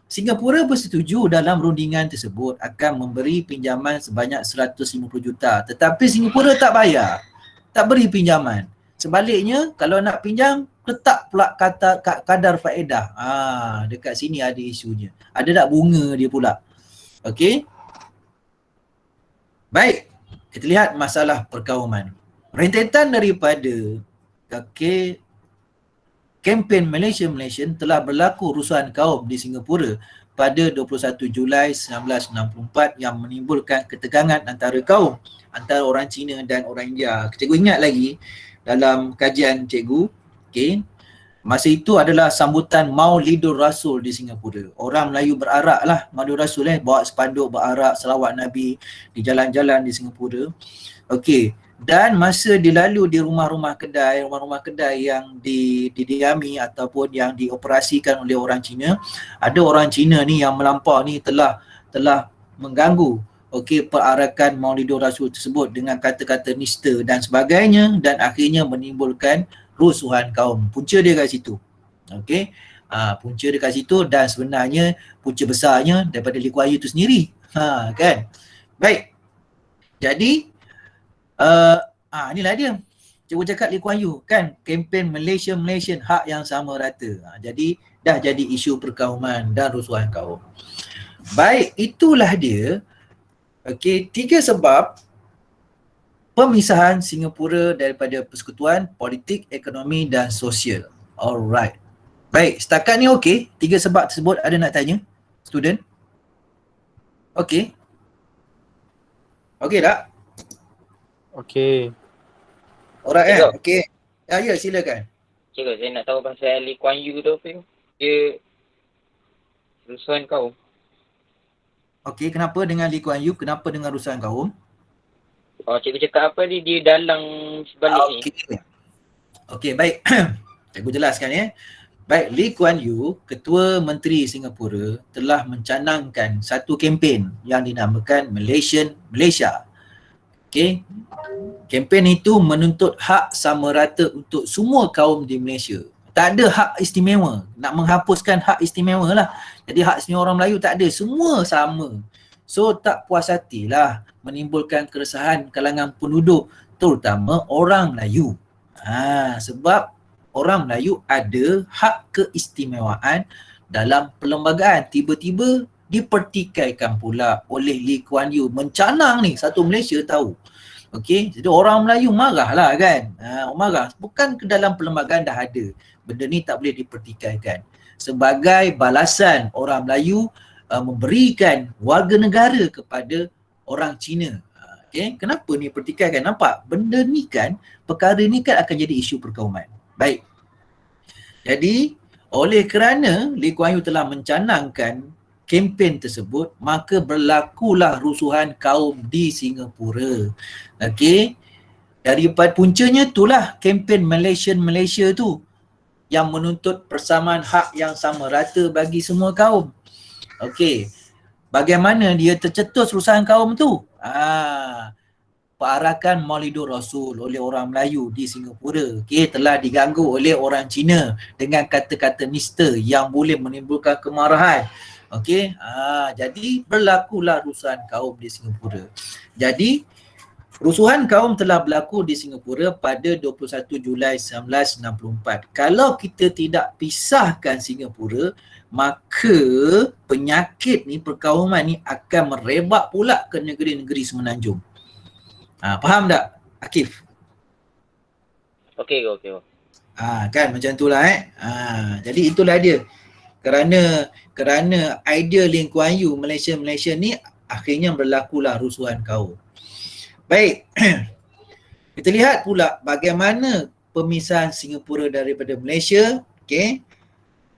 Singapura bersetuju dalam rundingan tersebut akan memberi pinjaman sebanyak 150 juta. Tetapi Singapura tak bayar, tak beri pinjaman. Sebaliknya kalau nak pinjam, letak pula kadar faedah. Dekat sini ada isunya. Ada tak bunga dia pula. Baik, kita lihat masalah perkauman. Rentetan daripada kempen Malaysia telah berlaku rusuhan kaum di Singapura pada 21 Julai 1964 yang menimbulkan ketegangan antara kaum, antara orang Cina dan orang India. Cikgu ingat lagi dalam kajian cikgu, masa itu adalah sambutan Maulidur Rasul di Singapura. Orang Melayu berarak lah Maulidur Rasul, bawa spanduk berarak selawat Nabi di jalan-jalan di Singapura. Dan masa dilalu di rumah-rumah kedai yang didiami ataupun yang dioperasikan oleh orang Cina, ada orang Cina ni yang melampau ni telah mengganggu perarakan Maulidur Rasul tersebut dengan kata-kata nista dan sebagainya, dan akhirnya menimbulkan rusuhan kaum. Punca dia kat situ. Punca dekat situ dan sebenarnya punca besarnya daripada Lee Kuan Yew itu sendiri. Kan? Baik. Jadi inilah dia. Cikgu cakap Lee Kuan Yew kan, kempen Malaysian hak yang sama rata. Jadi dah jadi isu perkauman dan rusuhan kaum. Baik, itulah dia. Okey, 3 sebab pemisahan Singapura daripada persekutuan politik, ekonomi dan sosial. Alright. Baik, setakat ni okey. 3 sebab tersebut ada nak tanya? Student? Okey. Okey tak? Okey. Alright kan? Cikgu. Okey. Ya, silakan. Cikgu, saya nak tahu pasal Lee Kuan Yew tu, Fim. Dia rusuhan kaum. Okey, kenapa dengan Lee Kuan Yew? Kenapa dengan rusuhan kaum? Cikgu cakap apa dia dalang sebalik ni? Okey, baik. Cikgu jelaskan ya. Baik, Lee Kuan Yew, Ketua Menteri Singapura, telah mencanangkan satu kempen yang dinamakan Malaysia. Okey. Kempen itu menuntut hak sama rata untuk semua kaum di Malaysia. Tak ada hak istimewa. Nak menghapuskan hak istimewa lah. Jadi hak istimewa orang Melayu tak ada. Semua sama. So tak puas hatilah menimbulkan keresahan kalangan penduduk, terutama orang Melayu. Sebab orang Melayu ada hak keistimewaan dalam perlembagaan. Tiba-tiba dipertikaikan pula oleh Lee Kuan Yew. Mencanang ni, satu Malaysia tahu. Okey, jadi orang Melayu marahlah kan. Marah. Bukan ke dalam perlembagaan dah ada. Benda ni tak boleh dipertikaikan. Sebagai balasan orang Melayu memberikan warga negara kepada orang Cina. Okey, kenapa ni pertikaikan? Nampak? Benda ni kan, perkara ni kan akan jadi isu perkauman. Baik. Jadi, oleh kerana Lee Kuan Yew telah mencanangkan kempen tersebut, maka berlakulah rusuhan kaum di Singapura. Okey. Daripada puncanya itulah kempen Malaysia tu yang menuntut persamaan hak yang sama rata bagi semua kaum. Okey. Bagaimana dia tercetus rusuhan kaum tu? Perarakan Maulidur Rasul oleh orang Melayu di Singapura, okey, telah diganggu oleh orang Cina dengan kata-kata nista yang boleh menimbulkan kemarahan. Okey, jadi berlakulah rusuhan kaum di Singapura. Jadi rusuhan kaum telah berlaku di Singapura pada 21 Julai 1964. Kalau kita tidak pisahkan Singapura, maka penyakit ni, perkauman ni akan merebak pula ke negeri-negeri semenanjung. Faham tak, Akif? Okey. Kan macam itulah jadi itulah dia. Kerana idea Lee Kuan Yew Malaysia ni akhirnya berlakulah rusuhan kaum. Baik. Kita lihat pula bagaimana pemisahan Singapura daripada Malaysia, okey,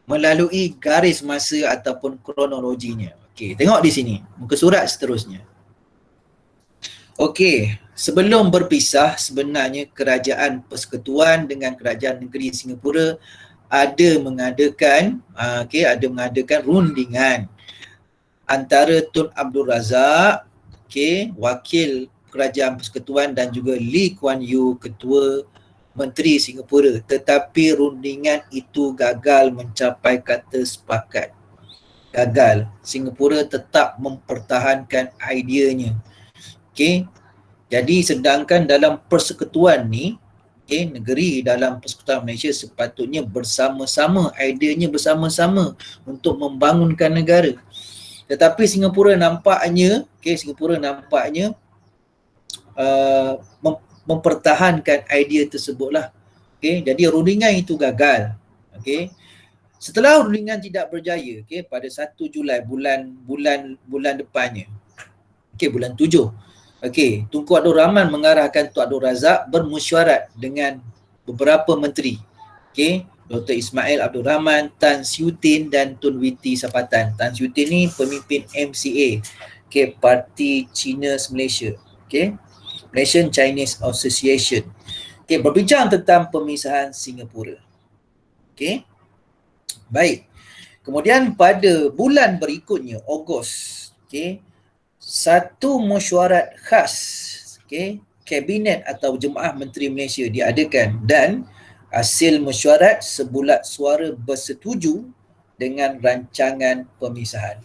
melalui garis masa ataupun kronologinya. Okey, tengok di sini, muka surat seterusnya. Okey, sebelum berpisah sebenarnya kerajaan persekutuan dengan kerajaan negeri Singapura ada mengadakan rundingan antara Tun Abdul Razak, wakil kerajaan persekutuan, dan juga Lee Kuan Yew, Ketua Menteri Singapura. Tetapi rundingan itu gagal mencapai kata sepakat. Gagal. Singapura tetap mempertahankan ideanya. Jadi sedangkan dalam persekutuan ni, negeri dalam persekutuan Malaysia sepatutnya bersama-sama, ideanya bersama-sama untuk membangunkan negara. Tetapi Singapura nampaknya mempertahankan idea tersebutlah. Jadi rundingan itu gagal. Setelah rundingan tidak berjaya, pada 1 Julai bulan depannya, bulan 7, Tunku Abdul Rahman mengarahkan Tun Abdul Razak bermesyuarat dengan beberapa menteri. Dr. Ismail Abdul Rahman, Tan Siew Tin dan Tun Witi Sapatan. Tan Siew Tin ni pemimpin MCA, Parti Cina Malaysia, Malaysian Chinese Association. Berbincang tentang pemisahan Singapura. Baik. Kemudian pada bulan berikutnya, Ogos, satu mesyuarat khas, Kabinet atau Jemaah Menteri Malaysia diadakan, dan hasil mesyuarat sebulat suara bersetuju dengan rancangan pemisahan.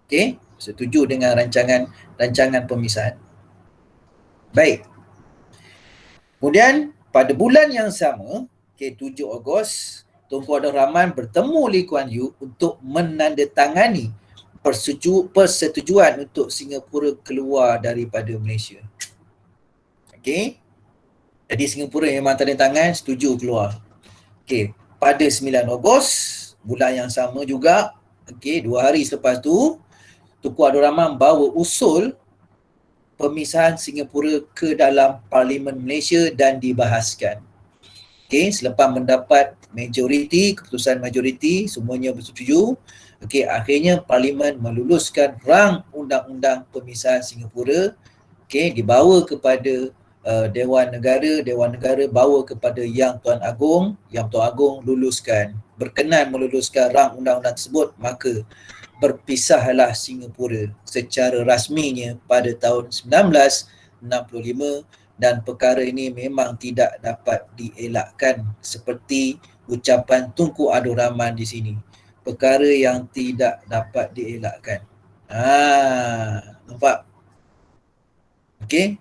Okey, setuju dengan rancangan pemisahan. Baik. Kemudian pada bulan yang sama, 7 Ogos, Tunku Abdul Rahman bertemu Lee Kuan Yew untuk menandatangani persetujuan untuk Singapura keluar daripada Malaysia. Okey. Jadi Singapura memang tanda tangan setuju keluar. Okey, pada 9 Ogos bulan yang sama juga, okey, 2 hari selepas tu Tunku Abdul Rahman bawa usul pemisahan Singapura ke dalam Parlimen Malaysia dan dibahaskan. Okey, selepas mendapat keputusan majoriti, semuanya bersetuju. Okey, akhirnya Parlimen meluluskan rang undang-undang pemisahan Singapura. Okey, dibawa kepada Dewan Negara bawa kepada Yang Tuan Agong luluskan, berkenan meluluskan rang undang-undang tersebut, maka berpisahlah Singapura secara rasminya pada tahun 1965 dan perkara ini memang tidak dapat dielakkan seperti ucapan Tunku Abdul Rahman di sini. Perkara yang tidak dapat dielakkan. Nampak? Okey.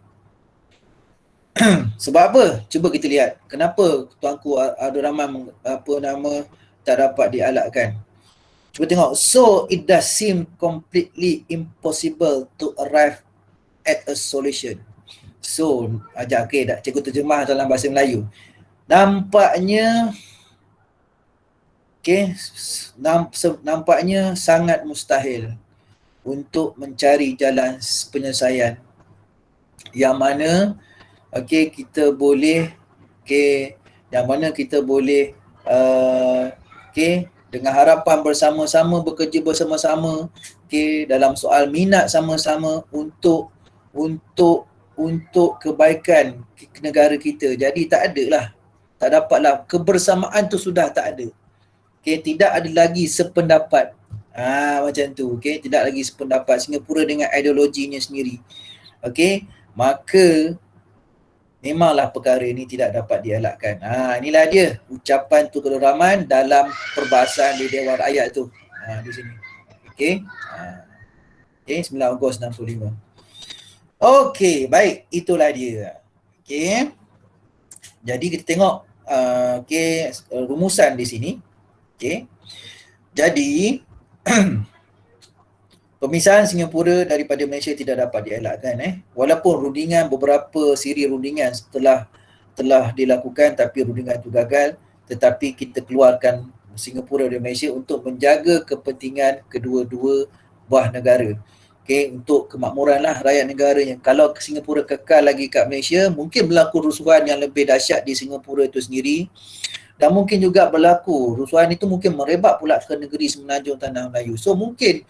Sebab apa? Cuba kita lihat. Kenapa Tuanku Abdul Rahman tak dapat dielakkan? Cuba tengok. So it does seem completely impossible to arrive at a solution. So, cikgu terjemah dalam bahasa Melayu. Nampaknya nampaknya sangat mustahil untuk mencari jalan penyelesaian yang mana kita boleh dengan harapan bersama-sama, bekerja bersama-sama dalam soal minat sama-sama untuk kebaikan negara kita. Jadi tak dapatlah, kebersamaan tu sudah tak ada. Tidak ada lagi sependapat. Macam tu. Tidak lagi sependapat Singapura dengan ideologinya sendiri. Maka memanglah perkara ini tidak dapat dielakkan. Inilah dia ucapan Tunku Abdul Rahman dalam perbahasan di Dewan Rakyat tu. Di sini. 9 Ogos 65. Okey, baik, itulah dia. Jadi kita tengok rumusan di sini. Jadi pemisahan Singapura daripada Malaysia tidak dapat dielakkan. Walaupun beberapa siri rundingan telah dilakukan, tapi rundingan itu gagal, tetapi kita keluarkan Singapura dari Malaysia untuk menjaga kepentingan kedua-dua buah negara. Untuk kemakmuranlah rakyat negaranya. Kalau Singapura kekal lagi kat Malaysia, mungkin berlaku rusuhan yang lebih dahsyat di Singapura itu sendiri. Dan mungkin juga berlaku rusuhan itu mungkin merebak pula ke negeri Semenanjung Tanah Melayu. So mungkin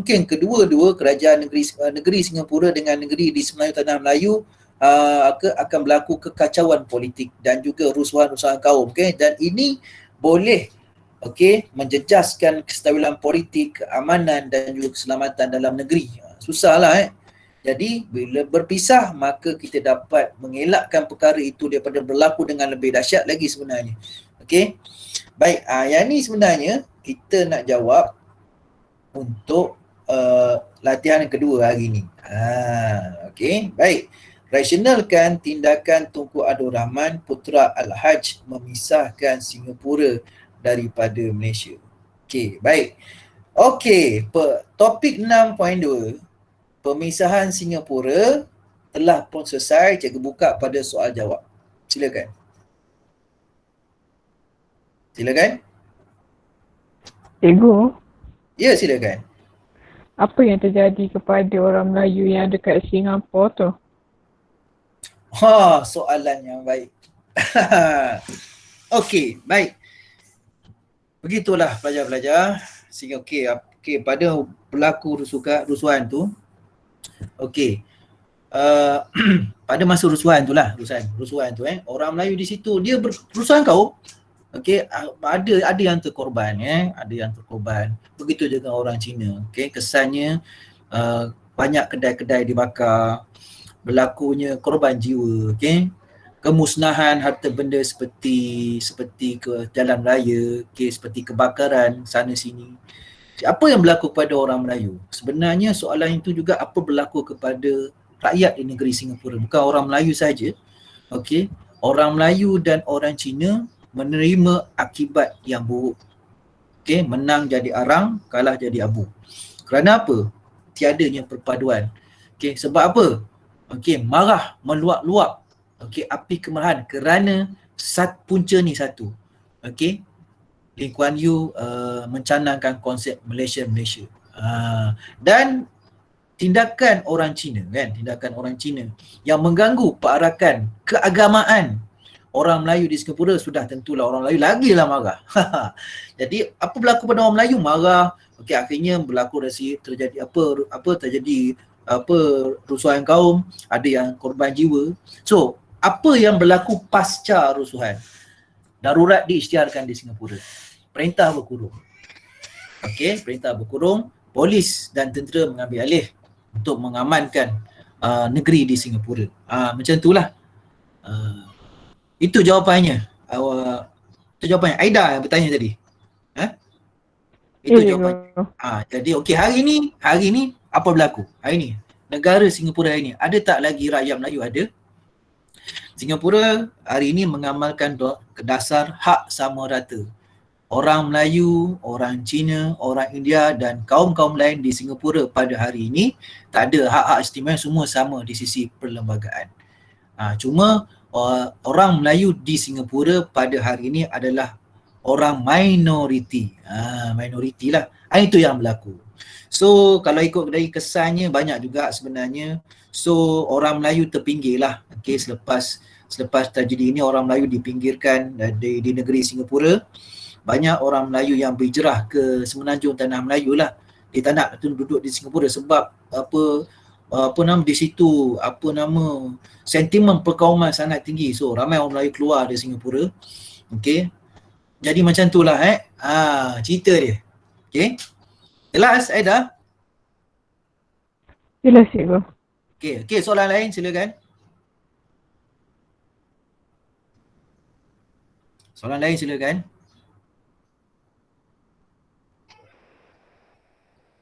kedua-dua kerajaan negeri Singapura dengan negeri di Semenanjung Tanah Melayu akan berlaku kekacauan politik dan juga rusuhan-rusuhan kaum. Dan ini boleh menjejaskan kestabilan politik, keamanan dan juga keselamatan dalam negeri. Susahlah. Jadi bila berpisah, maka kita dapat mengelakkan perkara itu daripada berlaku dengan lebih dahsyat lagi sebenarnya. Baik, yang ni sebenarnya kita nak jawab untuk latihan yang kedua hari ni. Baik. Rasionalkan tindakan Tunku Abdul Rahman Putra Al-Haj memisahkan Singapura daripada Malaysia. Baik. Topik 6.2, pemisahan Singapura telah pun selesai. Cikgu buka pada soal jawab. Silakan. Cikgu, Ya, silakan. apa yang terjadi kepada orang Melayu yang dekat Singapura tu? Soalan yang baik. Baik. Begitulah pelajar-pelajar. Pada berlaku rusuhan tu. Pada masa rusuhan tu, orang Melayu di situ dia berusuhan kau. Ada yang terkorban, Begitu juga orang Cina. Kesannya banyak kedai-kedai dibakar, berlakunya korban jiwa. kemusnahan harta benda seperti ke jalan raya, seperti kebakaran sana sini. Apa yang berlaku kepada orang Melayu? Sebenarnya soalan itu juga apa berlaku kepada rakyat di negeri Singapura, bukan orang Melayu saja. Okey, orang Melayu dan orang Cina menerima akibat yang buruk. Okey, menang jadi arang, kalah jadi abu. Kerana apa? Tiadanya perpaduan. Okey, sebab apa? Okey, marah meluap-luap. Okey, api kemarahan kerana punca ni satu. Okey, Lee Kuan Yew mencanangkan konsep Malaysia. Dan tindakan orang Cina yang mengganggu perarakan keagamaan orang Melayu di Singapura, sudah tentulah orang Melayu lagilah marah. Jadi apa berlaku pada orang Melayu? Marah. Okey, akhirnya berlaku terjadi rusuhan kaum, ada yang korban jiwa. So, apa yang berlaku pasca rusuhan? Darurat diisytiharkan di Singapura. Perintah berkurung. Okey, perintah berkurung, polis dan tentera mengambil alih untuk mengamankan negeri di Singapura. Macam itulah. Itu jawapannya. Itu jawapannya. Aida yang bertanya tadi. Itu jawapannya. Jadi okey, hari ni apa berlaku? Hari ni negara Singapura hari ni ada tak lagi rakyat Melayu? Ada. Singapura hari ini mengamalkan dasar hak sama rata. Orang Melayu, orang Cina, orang India dan kaum-kaum lain di Singapura pada hari ini tak ada hak-hak istimewa, semua sama di sisi perlembagaan. Cuma orang Melayu di Singapura pada hari ini adalah orang minoriti. Minoriti lah. Itu yang berlaku. So kalau ikut dari kesannya banyak juga sebenarnya. So orang Melayu terpinggir lah. Okay, selepas tragedi ini orang Melayu dipinggirkan di negeri Singapura. Banyak orang Melayu yang berhijrah ke semenanjung tanah Melayu lah. Dia tak nak duduk di Singapura sebab di situ sentimen perkauman sangat tinggi. So ramai orang Melayu keluar dari Singapura. Okey. Jadi macam itulah cerita dia. Okey. Jelas Aida? Jelas cikgu. Okey, soalan lain silakan. Soalan lain silakan.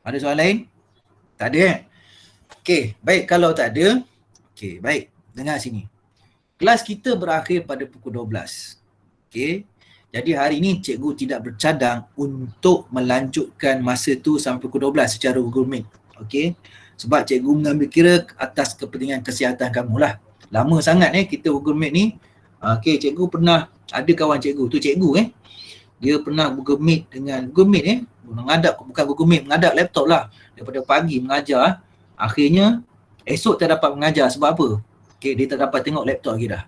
Ada soalan lain? Tak ada Okey, baik, kalau tak ada, okey, baik, dengar sini. Kelas kita berakhir pada pukul 12. Okey. Jadi hari ini cikgu tidak bercadang untuk melanjutkan masa tu sampai pukul 12 secara Google Meet. Okey. Sebab cikgu mengambil kira atas kepentingan kesihatan kamu lah. Lama sangat kita Google Meet ni. Okey, cikgu pernah ada kawan cikgu tu dia pernah Google Meet dengan mengadap laptop lah daripada pagi mengajar. Akhirnya esok tak dapat mengajar sebab apa? Okey, dia tak dapat tengok laptop lagi dah.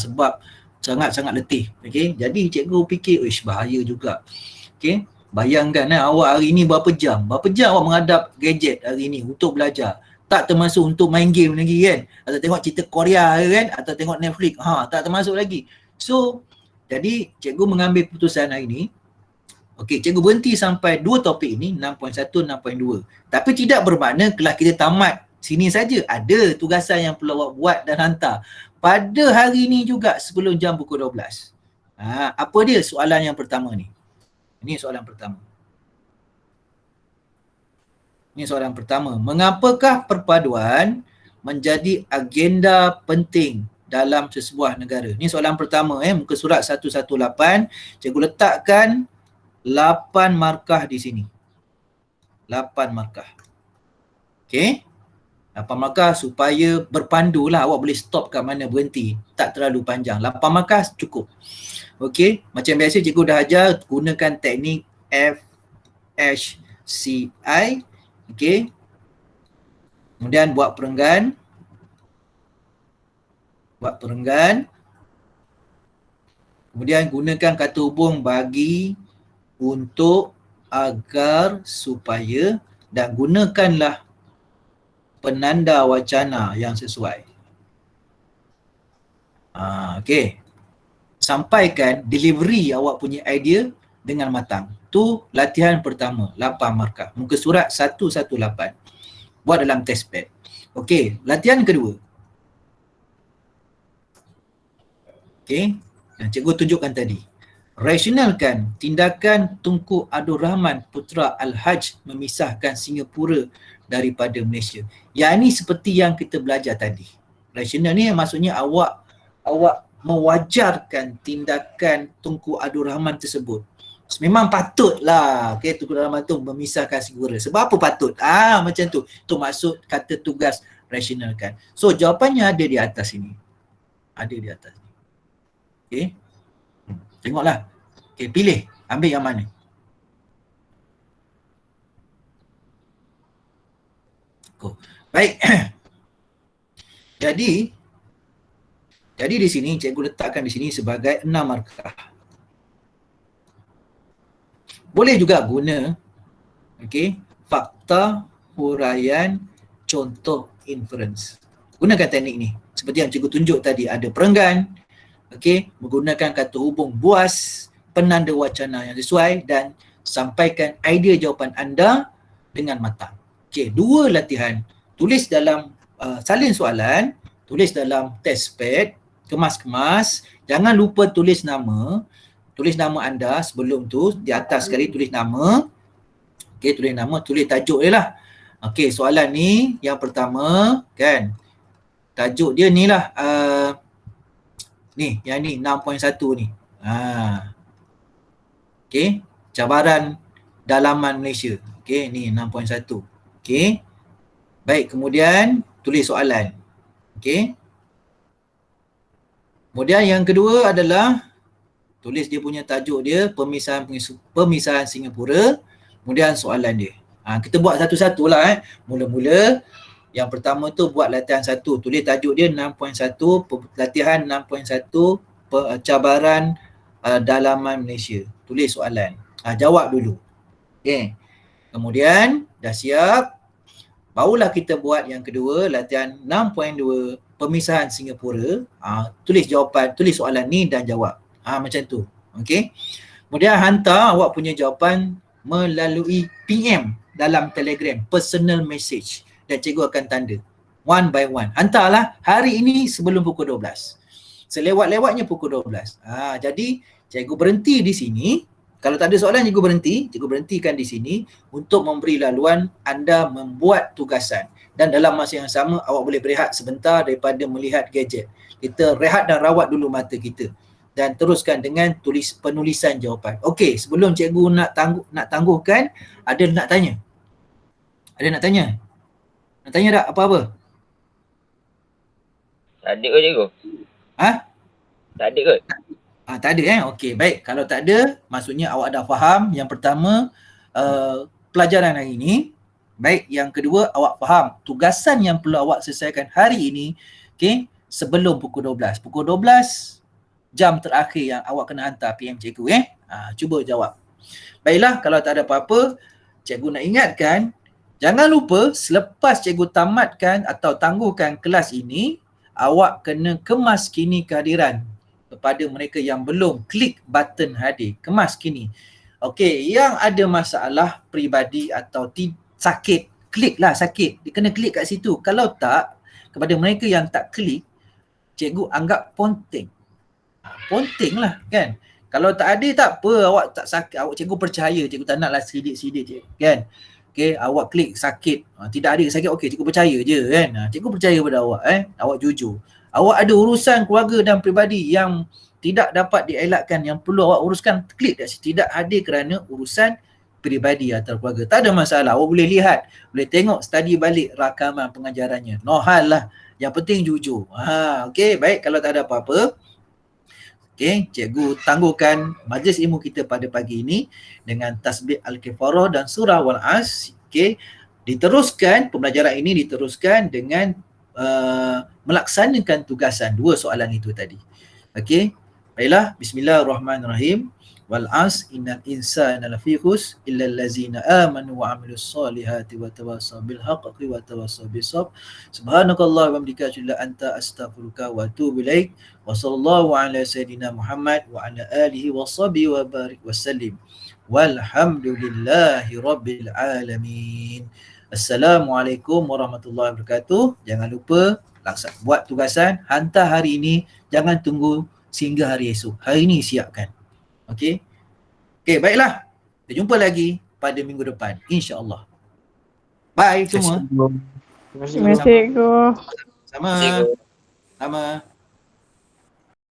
Sebab sangat-sangat letih. Okey, jadi cikgu fikir, bahaya juga. Okey, bayangkan awak hari ni berapa jam awak menghadap gadget hari ni untuk belajar. Tak termasuk untuk main game lagi kan, atau tengok cerita Korea kan, atau tengok Netflix. Tak termasuk lagi. So, jadi cikgu mengambil keputusan hari ni. Okey, cikgu berhenti sampai 2 topik ini, 6.1, 6.2. Tapi tidak bermakna kelas kita tamat sini saja. Ada tugasan yang perlu awak buat dan hantar pada hari ini juga sebelum jam pukul 12. Apa dia soalan yang pertama ni? Ini soalan pertama. Mengapakah perpaduan menjadi agenda penting dalam sesebuah negara? Ini soalan pertama muka surat 118. Cikgu letakkan 8 markah di sini. 8 markah. Okey. 8 markah supaya berpandulah, awak boleh stop kat mana, berhenti. Tak terlalu panjang. 8 markah cukup. Okey. Macam biasa cikgu dah ajar, gunakan teknik FHCI. Okey. Kemudian buat perenggan. Kemudian gunakan kata hubung bagi, untuk, agar, supaya, dan gunakanlah penanda wacana yang sesuai. Okey. Sampaikan delivery awak punya idea dengan matang. Tu latihan pertama, 8 markah. Muka surat 118. Buat dalam test pad. Okey, latihan kedua. Okey, yang cikgu tunjukkan tadi. Rasionalkan tindakan Tunku Abdul Rahman Putra Al-Haj memisahkan Singapura daripada Malaysia. Yang ini seperti yang kita belajar tadi. Rasional ni maksudnya awak mewajarkan tindakan Tunku Abdul Rahman tersebut. Memang patutlah Tunku Abdul Rahman tu memisahkan Singapura. Sebab apa patut? Macam tu. Itu maksud kata tugas rasionalkan. So jawapannya ada di atas ini. Ada di atas ni. Okey. Tengoklah. Okey, pilih. Ambil yang mana. Baik. Jadi di sini cikgu letakkan di sini sebagai 6 markah. Boleh juga guna fakta, huraian, contoh, inference. Gunakan teknik ni. Seperti yang cikgu tunjuk tadi, ada perenggan, menggunakan kata hubung buas, penanda wacana yang sesuai dan sampaikan idea jawapan anda dengan matang. Dua latihan. Tulis dalam salin soalan, tulis dalam test pad, kemas-kemas, jangan lupa tulis nama anda sebelum tu, di atas sekali tulis nama. Tulis nama, tulis tajuk dia lah. Soalan ni yang pertama kan. Tajuk dia ni lah ni, yang ni 6.1 ni. Cabaran dalaman Malaysia. Ni 6.1. Baik, kemudian tulis soalan. Kemudian yang kedua adalah tulis dia punya tajuk dia, pemisahan Singapura, kemudian soalan dia. Kita buat satu-satulah. Mula-mula yang pertama tu buat latihan 1, tulis tajuk dia 6.1, latihan 6.1 cabaran dalaman Malaysia. Tulis soalan. Jawab dulu. Kemudian dah siap, barulah kita buat yang kedua, latihan 6.2 pemisahan Singapura. Tulis jawapan, tulis soalan ni dan jawab. Macam tu. Kemudian hantar awak punya jawapan melalui PM dalam Telegram, personal message, dan cikgu akan tanda one by one. Hantarlah hari ini sebelum pukul 12. Selewat-lewatnya pukul 12. Jadi cikgu berhenti di sini. Kalau tak ada soalan, cikgu berhentikan di sini untuk memberi laluan anda membuat tugasan. Dan dalam masa yang sama, awak boleh berehat sebentar daripada melihat gadget. Kita rehat dan rawat dulu mata kita. Dan teruskan dengan penulisan jawapan. Okey, sebelum cikgu nak tangguhkan, ada nak tanya? Ada nak tanya? Nak tanya tak apa-apa? Tak ada ke cikgu? Tak ada ke? Tak ada Okey, baik. Kalau tak ada, maksudnya awak dah faham. Yang pertama, pelajaran hari ini. Baik, yang kedua, awak faham tugasan yang perlu awak selesaikan hari ini, sebelum pukul 12. Pukul 12, jam terakhir yang awak kena hantar PM cikgu. Cuba jawab. Baiklah, kalau tak ada apa-apa, cikgu nak ingatkan, jangan lupa selepas cikgu tamatkan atau tangguhkan kelas ini, awak kena kemas kini kehadiran kepada mereka yang belum klik button hadir. Kemas kini. Okey, yang ada masalah peribadi atau sakit, kliklah sakit. Dia kena klik kat situ. Kalau tak, kepada mereka yang tak klik, cikgu anggap ponteng. Ponteng lah kan. Kalau tak ada tak apa, awak tak sakit, awak cikgu percaya, cikgu tak naklah sidik-sidik kan. Awak klik sakit, tidak ada sakit, okey cikgu percaya je kan. Cikgu percaya pada awak awak jujur. Awak ada urusan keluarga dan peribadi yang tidak dapat dielakkan, yang perlu awak uruskan, klik kat situ. Tidak hadir kerana urusan peribadi atau keluarga. Tak ada masalah, awak boleh lihat, boleh tengok, study balik rakaman pengajarannya. No hal lah, yang penting jujur. Okey, baik, kalau tak ada apa-apa, cikgu tangguhkan majlis ilmu kita pada pagi ini dengan tasbih Al-Kifarah dan surah Wal-As. Diteruskan, pembelajaran ini diteruskan dengan melaksanakan tugasan dua soalan itu tadi. Baiklah, bismillahirrahmanirrahim. Wal-'as innal insana lafi khusr illa allazina amanu wa 'amilus solihati wa tawassaw bil haqqi wa tawassaw bis sabr. Subhanakallah wa bihamdika asyhadu an la ilaha illa anta astaghfiruka wa atubu ilaik. Wa sallallahu ala sayidina Muhammad wa ala alihi wa sahbihi wa barik wa sallim. Walhamdulillahi rabbil alamin. Assalamualaikum warahmatullahi wabarakatuh. Jangan lupa buat tugasan, hantar hari ini, jangan tunggu sehingga hari esok. Hari ni siapkan. Okey. Okey, baiklah. Kita jumpa lagi pada minggu depan, insya-Allah. Bye semua. Terima kasih. Terima kasih, Cikgu. Sama. Cikgu. Sama.